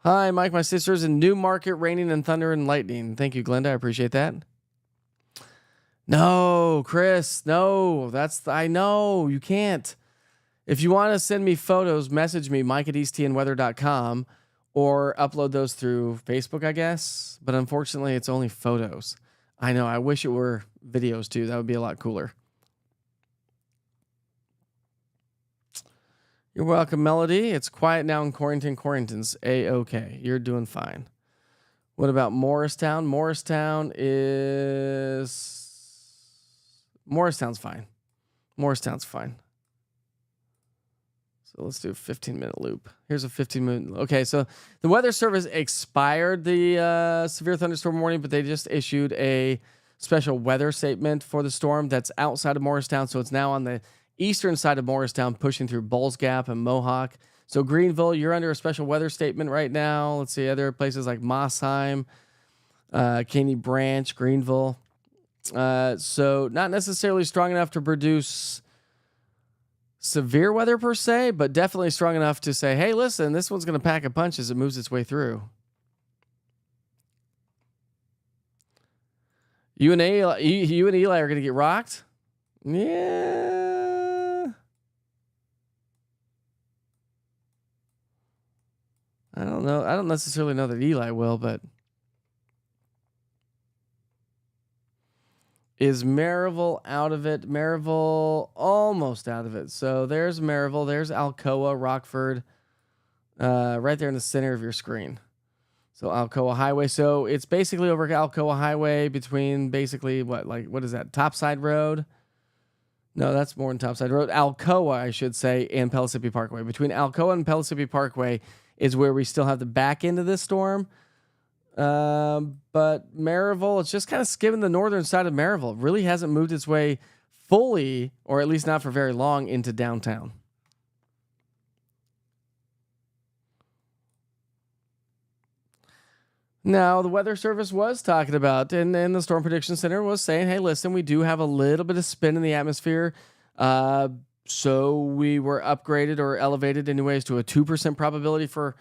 Hi, Mike. My sister's in Newmarket, raining and thunder and lightning. Thank you, Glenda. I appreciate that. No, Chris. No, I know you can't. If you want to send me photos, message me, mike@eastnweather.com, or upload those through Facebook, I guess. But unfortunately, it's only photos. I know. I wish it were videos too. That would be a lot cooler. You're welcome, Melody. It's quiet now in Corrington. Corrington's A-OK. You're doing fine. What about Morristown? Morristown's fine. Morristown's fine. So let's do a 15-minute loop. Here's a 15-minute. Okay, so the Weather Service expired the severe thunderstorm warning, but they just issued a special weather statement for the storm that's outside of Morristown. So it's now on the eastern side of Morristown, pushing through Bulls Gap and Mohawk. So Greenville, you're under a special weather statement right now. Let's see, other places like Mossheim, Caney Branch, Greenville. So not necessarily strong enough to produce severe weather per se, but definitely strong enough to say, hey, listen, this one's going to pack a punch as it moves its way through. You and Eli are going to get rocked? Yeah. I don't know. I don't necessarily know that Eli will, but is Maryville out of it? Maryville almost out of it. So there's Maryville. There's Alcoa, Rockford, right there in the center of your screen. So Alcoa Highway. So it's basically over Alcoa Highway between basically what is that? Topside Road? No, that's more than Topside Road. Alcoa, I should say, and Pellissippi Parkway. Between Alcoa and Pellissippi Parkway is where we still have the back end of this storm. But Maryville, it's just kind of skimming the northern side of Maryville. It really hasn't moved its way fully, or at least not for very long, into downtown. Now, the Weather Service was talking about, and the Storm Prediction Center was saying, hey, listen, we do have a little bit of spin in the atmosphere. So we were upgraded or elevated anyways to a 2% probability for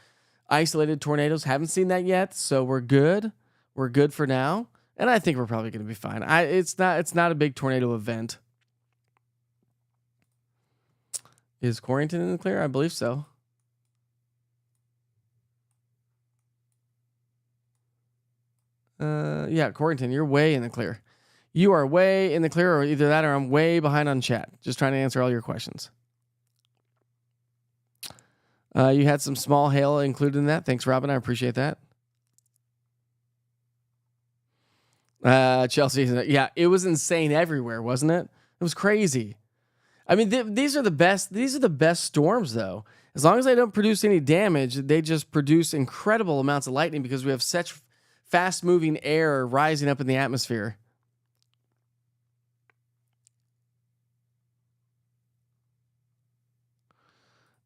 isolated tornadoes. Haven't seen that yet, so we're good. We're good for now, and I think we're probably going to be fine. It's not a big tornado event. Is Corrington in the clear? I believe so. Yeah, Corrington, you're way in the clear. You are way in the clear, or either that or I'm way behind on chat. Just trying to answer all your questions. You had some small hail included in that. Thanks, Robin. I appreciate that. Chelsea, yeah, it was insane everywhere, wasn't it? It was crazy. I mean, these are the best. These are the best storms, though. As long as they don't produce any damage, they just produce incredible amounts of lightning because we have such fast-moving air rising up in the atmosphere.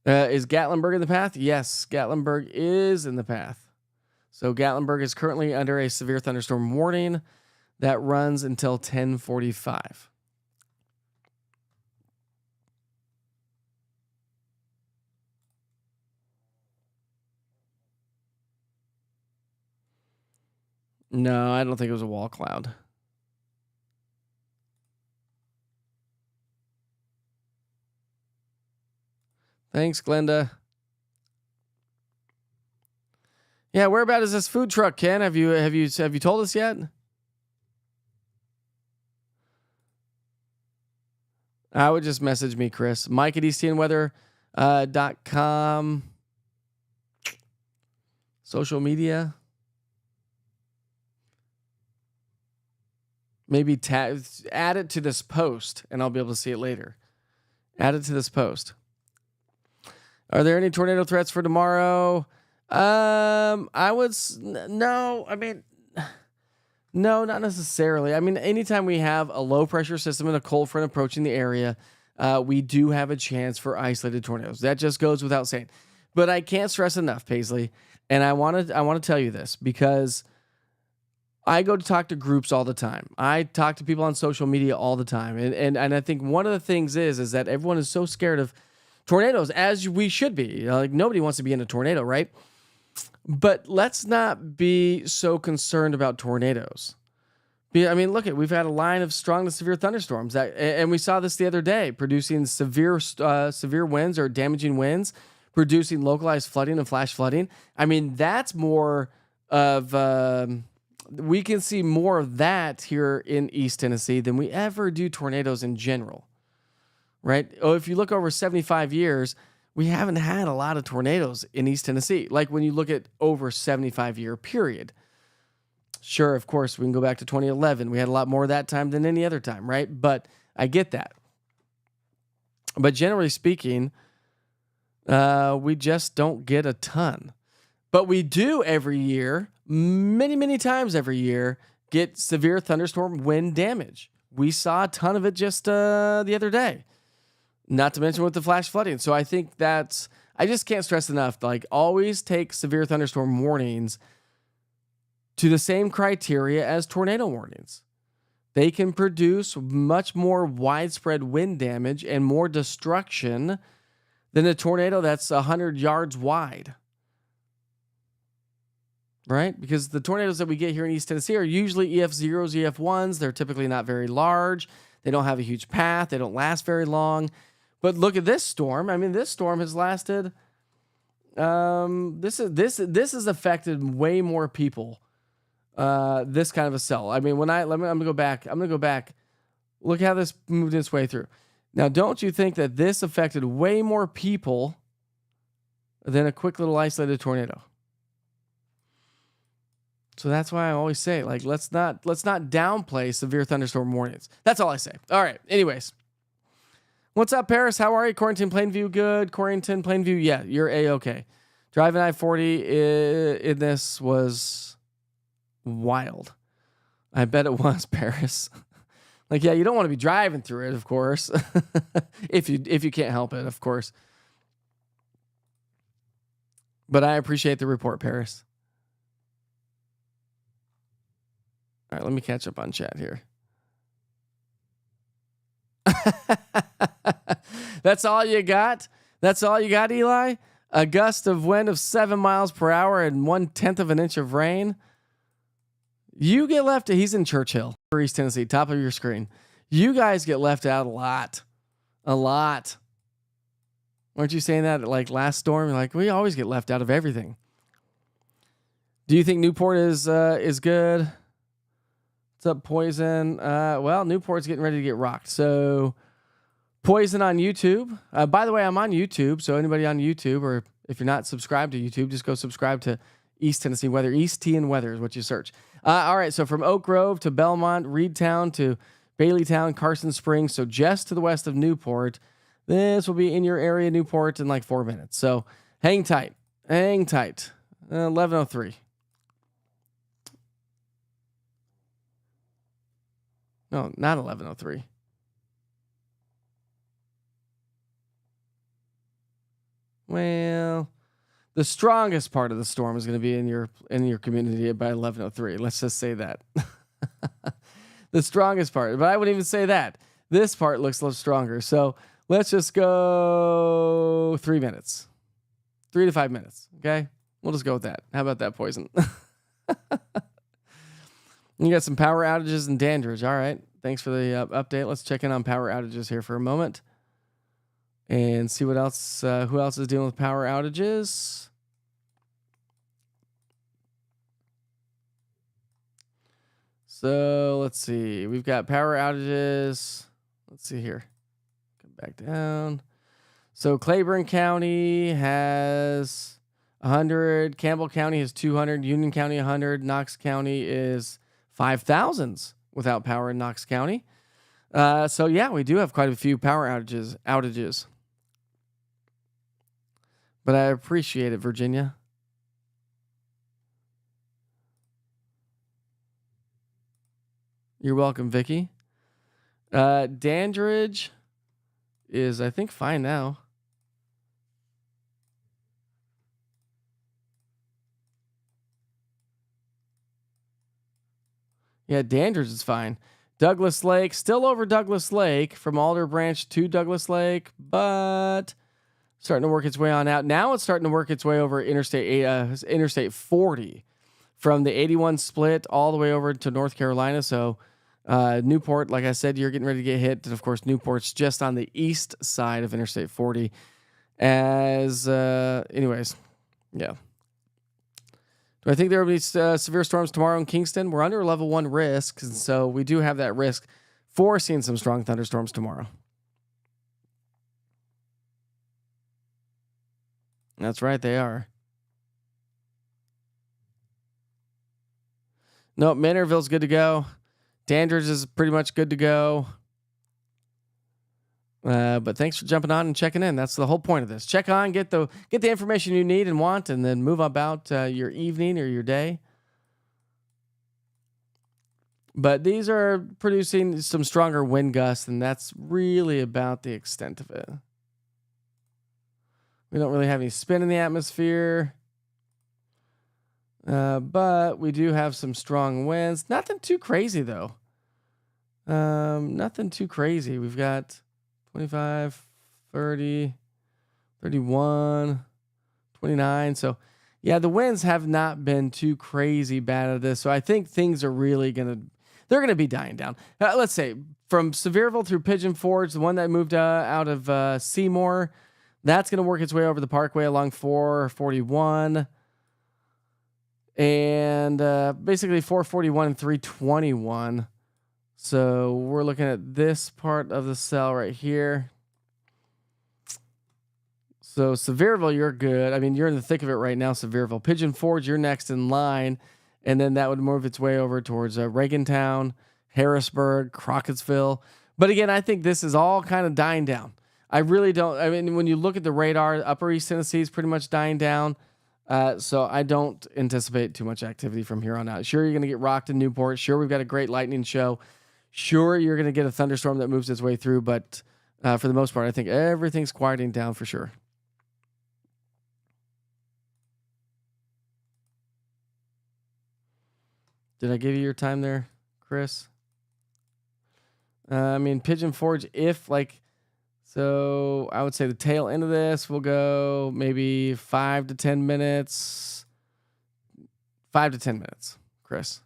Is Gatlinburg in the path? Yes, Gatlinburg is in the path. So Gatlinburg is currently under a severe thunderstorm warning that runs until 10:45. No, I don't think it was a wall cloud. Thanks, Glenda. Yeah, whereabout is this food truck, Ken? Have you told us yet? I would just message me, Chris. Mike at eastnweather.com. Social media. Maybe add it to this post, and I'll be able to see it later. Add it to this post. Are there any tornado threats for tomorrow? No. I mean, no, not necessarily. I mean, anytime we have a low pressure system and a cold front approaching the area, we do have a chance for isolated tornadoes. That just goes without saying. But I can't stress enough, Paisley, and I want to tell you this because I go to talk to groups all the time. I talk to people on social media all the time, and I think one of the things is that everyone is so scared of tornadoes, as we should be. Like nobody wants to be in a tornado, right? But let's not be so concerned about tornadoes. I mean, we've had a line of strong to severe thunderstorms and we saw this the other day, producing severe winds or damaging winds, producing localized flooding and flash flooding. I mean, that's more of we can see more of that here in East Tennessee than we ever do tornadoes in general, right? Oh, if you look over 75 years, we haven't had a lot of tornadoes in East Tennessee. Like when you look at over 75-year period. Sure, of course, we can go back to 2011. We had a lot more that time than any other time, right? But I get that. But generally speaking, we just don't get a ton. But we do every year, many, many times every year, get severe thunderstorm wind damage. We saw a ton of it just the other day. Not to mention with the flash flooding. So I think I just can't stress enough, like always take severe thunderstorm warnings to the same criteria as tornado warnings. They can produce much more widespread wind damage and more destruction than a tornado that's 100 yards wide. Right? Because the tornadoes that we get here in East Tennessee are usually EF0s, EF1s. They're typically not very large. They don't have a huge path. They don't last very long. But look at this storm. I mean, this storm has lasted. This has affected way more people. This kind of a cell. I mean, I'm gonna go back. Look how this moved its way through. Now, don't you think that this affected way more people than a quick little isolated tornado? So that's why I always say, like, let's not downplay severe thunderstorm warnings. That's all I say. All right. Anyways. What's up, Paris? How are you? Quarantine Plainview, good. Quarantine Plainview, yeah, you're A-okay. Driving I-40 in this was wild. I bet it was, Paris. Like, yeah, you don't want to be driving through it, of course. if you can't help it, of course. But I appreciate the report, Paris. All right, let me catch up on chat here. That's all you got? That's all you got, Eli? A gust of wind of 7 miles per hour and 1/10 of an inch of rain. You get left. He's in Churchill, East Tennessee, top of your screen. You guys get left out a lot. A lot. Weren't you saying that like last storm? Like, we always get left out of everything. Do you think Newport is good? What's up, Poison? Well, Newport's getting ready to get rocked. So, Poison on YouTube. By the way, I'm on YouTube. So, anybody on YouTube, or if you're not subscribed to YouTube, just go subscribe to East Tennessee Weather. East T and Weather is what you search. All right. So, from Oak Grove to Belmont, Reedtown to Baileytown, Carson Springs. So, just to the west of Newport. This will be in your area, Newport, in like 4 minutes. So, hang tight. Hang tight. 11:03. No, not 11:03. Well, the strongest part of the storm is going to be in your community by 11:03. Let's just say that. The strongest part, but I wouldn't even say that. This part looks a little stronger. So let's just go 3 minutes, 3 to 5 minutes. Okay, we'll just go with that. How about that, Poison? You got some power outages in Dandridge. All right. Thanks for the update. Let's check in on power outages here for a moment and see what else, who else is dealing with power outages. So let's see. We've got power outages. Let's see here. Come back down. So Claiborne County has 100. Campbell County has 200. Union County 100. Knox County is 5,000 without power in Knox County. So yeah, we do have quite a few power outages. But I appreciate it, Virginia. You're welcome, Vicky. Dandridge is, I think, fine now. Yeah, Dandridge is fine. Douglas Lake, still over Douglas Lake from Alder Branch to Douglas Lake, but starting to work its way on out. Now it's starting to work its way over Interstate 40 from the 81 split all the way over to North Carolina. So Newport, like I said, you're getting ready to get hit. And of course, Newport's just on the east side of Interstate 40. Anyways, yeah. Do I think there will be severe storms tomorrow in Kingston? We're under level 1 risk, and so we do have that risk for seeing some strong thunderstorms tomorrow. That's right, they are. Nope, Manorville's good to go. Dandridge is pretty much good to go. But thanks for jumping on and checking in. That's the whole point of this. Check on, get the information you need and want, and then move about your evening or your day. But these are producing some stronger wind gusts, and that's really about the extent of it. We don't really have any spin in the atmosphere. But we do have some strong winds. Nothing too crazy, though. Nothing too crazy. We've got 25, 30, 31, 29. So, yeah, the winds have not been too crazy bad at this. So I think things are really they're going to be dying down. Let's say from Sevierville through Pigeon Forge, the one that moved out of Seymour, that's going to work its way over the Parkway along 441. And basically 441 and 321. So we're looking at this part of the cell right here. So Sevierville, you're good. I mean, you're in the thick of it right now, Sevierville. Pigeon Forge, you're next in line. And then that would move its way over towards Reagantown, Harrisburg, Crockettsville. But again, I think this is all kind of dying down. I really don't. I mean, when you look at the radar, Upper East Tennessee is pretty much dying down. So I don't anticipate too much activity from here on out. Sure, you're going to get rocked in Newport. Sure, we've got a great lightning show. Sure, you're going to get a thunderstorm that moves its way through. But for the most part, I think everything's quieting down for sure. Did I give you your time there, Chris? I mean, Pigeon Forge, so I would say the tail end of this will go maybe 5 to 10 minutes. 5 to 10 minutes, Chris.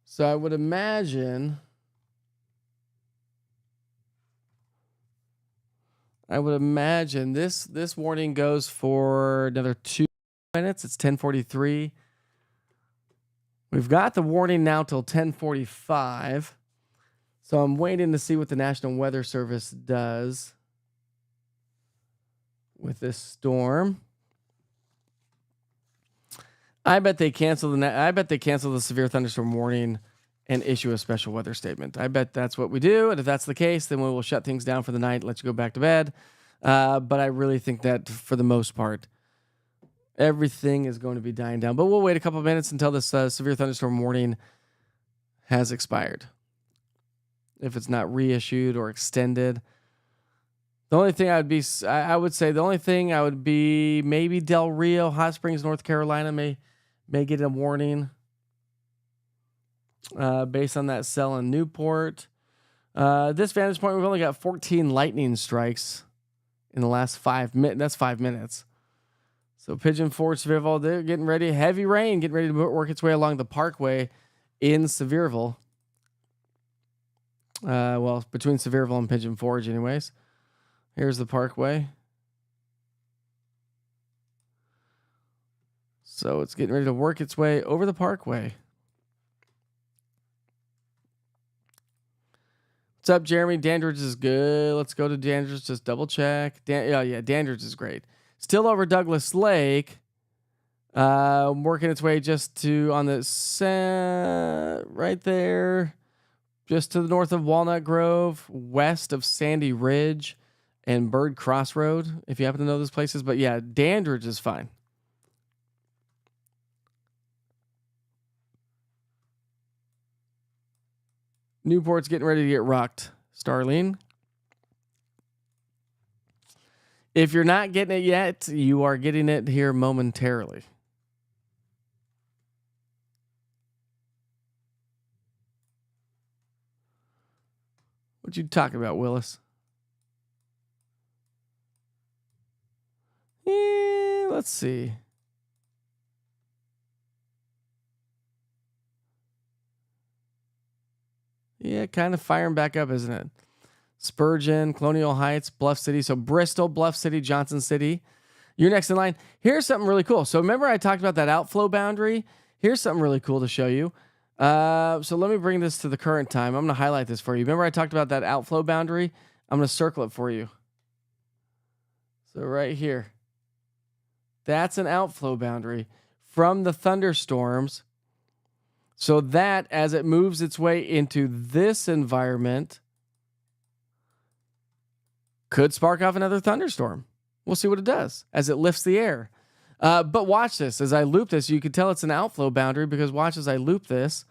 So I would imagine this warning goes for another 2 minutes. It's 10:43. We've got the warning now till 10:45. So I'm waiting to see what the National Weather Service does with this storm. I bet they cancel the severe thunderstorm warning and issue a special weather statement. I bet that's what we do. And if that's the case, then we will shut things down for the night, let you go back to bed. But I really think that for the most part, everything is going to be dying down. But we'll wait a couple of minutes until this severe thunderstorm warning has expired. If it's not reissued or extended. The only thing I would be maybe Del Rio, Hot Springs, North Carolina may get a warning. based on that cell in Newport. This vantage point, we've only got 14 lightning strikes in the last 5 minutes. That's 5 minutes. So Pigeon Forge, Sevierville, they're getting ready. Heavy rain getting ready to work its way along the parkway in Sevierville. Well, between Sevierville and Pigeon Forge anyways. Here's the parkway. So it's getting ready to work its way over the parkway. What's up, Jeremy? Dandridge is good. Let's go to Dandridge. Just double check. Dandridge is great. Still over Douglas Lake. Working its way just to on the right there. Just to the north of Walnut Grove, west of Sandy Ridge and Bird Crossroad, if you happen to know those places. But yeah, Dandridge is fine. Newport's getting ready to get rocked. Starling. If you're not getting it yet, you are getting it here momentarily. What you talking about, Willis? Let's see. Yeah, kind of firing back up, isn't it? Spurgeon, Colonial Heights, Bluff City. So Bristol, Bluff City, Johnson City. You're next in line. Here's something really cool. So remember I talked about that outflow boundary? Here's something really cool to show you. So let me bring this to the current time. I'm going to highlight this for you. Remember I talked about that outflow boundary? I'm going to circle it for you. So right here. That's an outflow boundary from the thunderstorms. So that as it moves its way into this environment could spark off another thunderstorm. We'll see what it does as it lifts the air. But watch this. As I loop this, you can tell it's an outflow boundary because watch as I loop this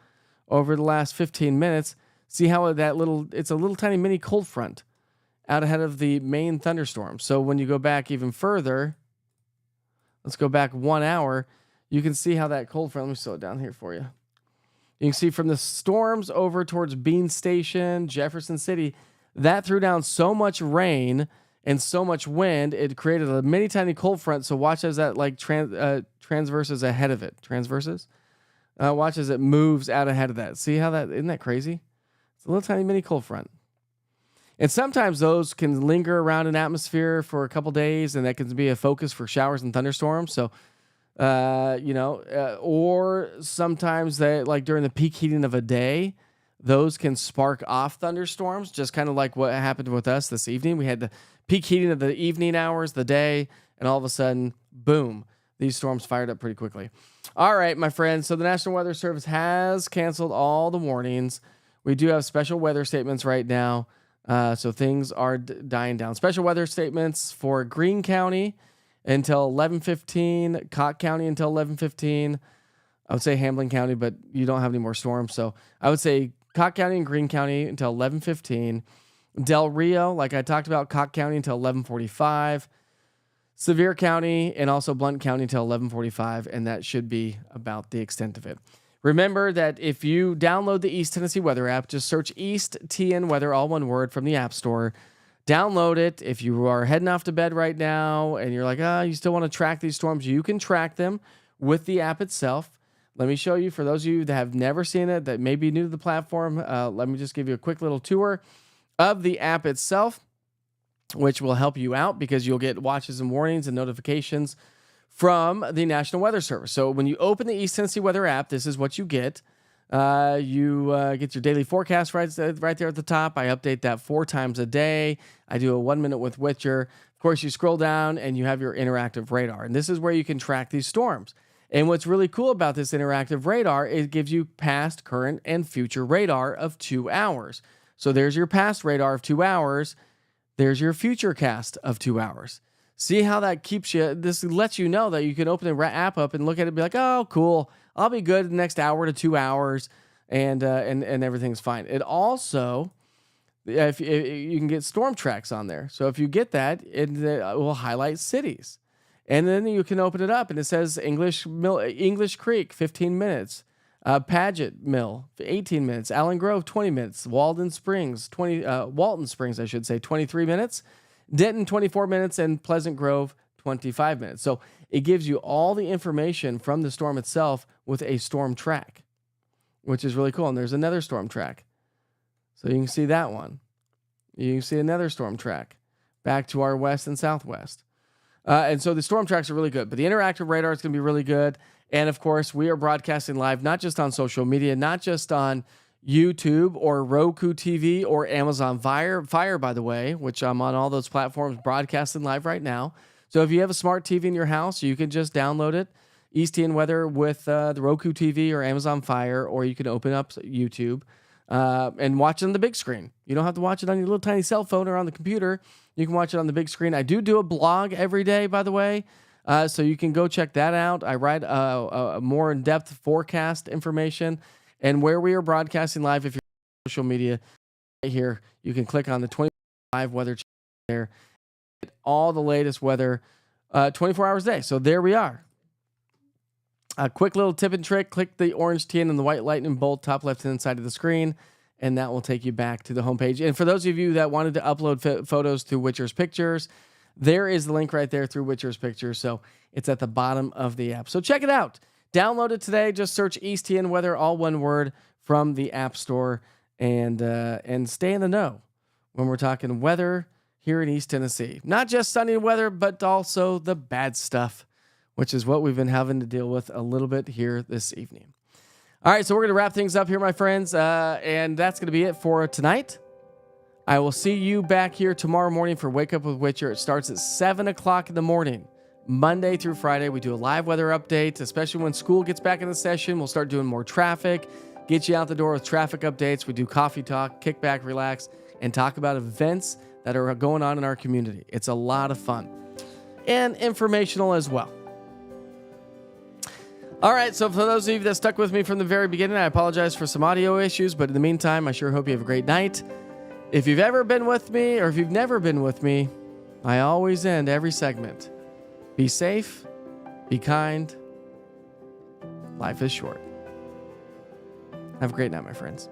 over the last 15 minutes. See how it's a little tiny mini cold front out ahead of the main thunderstorm. So when you go back even further, let's go back 1 hour, you can see how that cold front, let me slow it down here for you. You can see from the storms over towards Bean Station, Jefferson City, that threw down so much rain and so much wind, it created a mini tiny cold front. So watch as that like transverses ahead of it. Transverses? Watch as it moves out ahead of that. See how that, isn't that crazy? It's a little tiny mini cold front. And sometimes those can linger around an atmosphere for a couple days, and that can be a focus for showers and thunderstorms. So, or sometimes they, like during the peak heating of a day, those can spark off thunderstorms, just kind of like what happened with us this evening. We had the peak heating of the evening hours, the day, and all of a sudden, boom, these storms fired up pretty quickly. All right, my friends. So the National Weather Service has canceled all the warnings. We do have special weather statements right now. So things are dying down. Special weather statements for Greene County until 11:15, Cott County until 11:15. I would say Hamlin County, but you don't have any more storms. So I would say Cott County and Greene County until 11:15. Del Rio, like I talked about, Cott County until 11:45. Sevier County and also Blount County until 11:45, and that should be about the extent of it. Remember that if you download the East Tennessee Weather app, just search East TN Weather, all one word, from the App Store. Download it. If you are heading off to bed right now and you're like, you still want to track these storms, you can track them with the app itself. Let me show you, for those of you that have never seen it, that may be new to the platform, let me just give you a quick little tour of the app itself, which will help you out because you'll get watches and warnings and notifications from the National Weather Service. So when you open the East Tennessee Weather app, this is what you get. You get your daily forecast right there at the top. I update that 4 times a day. I do a 1 minute with Witcher. Of course, you scroll down and you have your interactive radar. And this is where you can track these storms. And what's really cool about this interactive radar, it gives you past, current, and future radar of 2 hours. So there's your past radar of 2 hours. There's your future cast of 2 hours. See how that keeps you, this lets you know that you can open the app up and look at it and be like, oh, cool, I'll be good the next hour to 2 hours, and everything's fine. It also, if you can get storm tracks on there. So if you get that, it will highlight cities. And then you can open it up and it says English Creek, 15 minutes. Paget Mill, 18 minutes. Allen Grove, 20 minutes. Walden Springs, Walton Springs, I should say, 23 minutes. Denton, 24 minutes. And Pleasant Grove, 25 minutes. So it gives you all the information from the storm itself with a storm track, which is really cool. And there's another storm track. So you can see that one. You can see another storm track back to our west and southwest. And so the storm tracks are really good, but the interactive radar is going to be really good. And of course, we are broadcasting live, not just on social media, not just on YouTube or Roku TV or Amazon Fire, by the way, which I'm on all those platforms broadcasting live right now. So if you have a smart TV in your house, you can just download it, EastTN Weather with the Roku TV or Amazon Fire, or you can open up YouTube and watch it on the big screen. You don't have to watch it on your little tiny cell phone or on the computer. You can watch it on the big screen. I do a blog every day, by the way, so you can go check that out. I write a more in-depth forecast information, and where we are broadcasting live, if you're on social media, right here, you can click on the 25 weather channel there. All the latest weather 24 hours a day. So there we are. A quick little tip and trick. Click the orange TN and the white lightning bolt top left-hand side of the screen, and that will take you back to the homepage. And for those of you that wanted to upload photos through Witcher's Pictures, there is the link right there through Witcher's Pictures. So it's at the bottom of the app. So check it out. Download it today. Just search EastTN Weather, all one word, from the App Store, and stay in the know when we're talking weather here in East Tennessee. Not just sunny weather, but also the bad stuff, which is what we've been having to deal with a little bit here this evening. All right, so we're going to wrap things up here, my friends, and that's going to be it for tonight. I will see you back here tomorrow morning for Wake Up with Witcher. It starts at 7 o'clock in the morning, Monday through Friday. We do a live weather update, especially when school gets back in the session. We'll start doing more traffic, get you out the door with traffic updates. We do coffee talk, kick back, relax, and talk about events that are going on in our community. It's a lot of fun and informational as well. All right, so for those of you that stuck with me from the very beginning, I apologize for some audio issues, but in the meantime, I sure hope you have a great night. If you've ever been with me, or if you've never been with me, I always end every segment. Be safe, be kind. Life is short. Have a great night, my friends.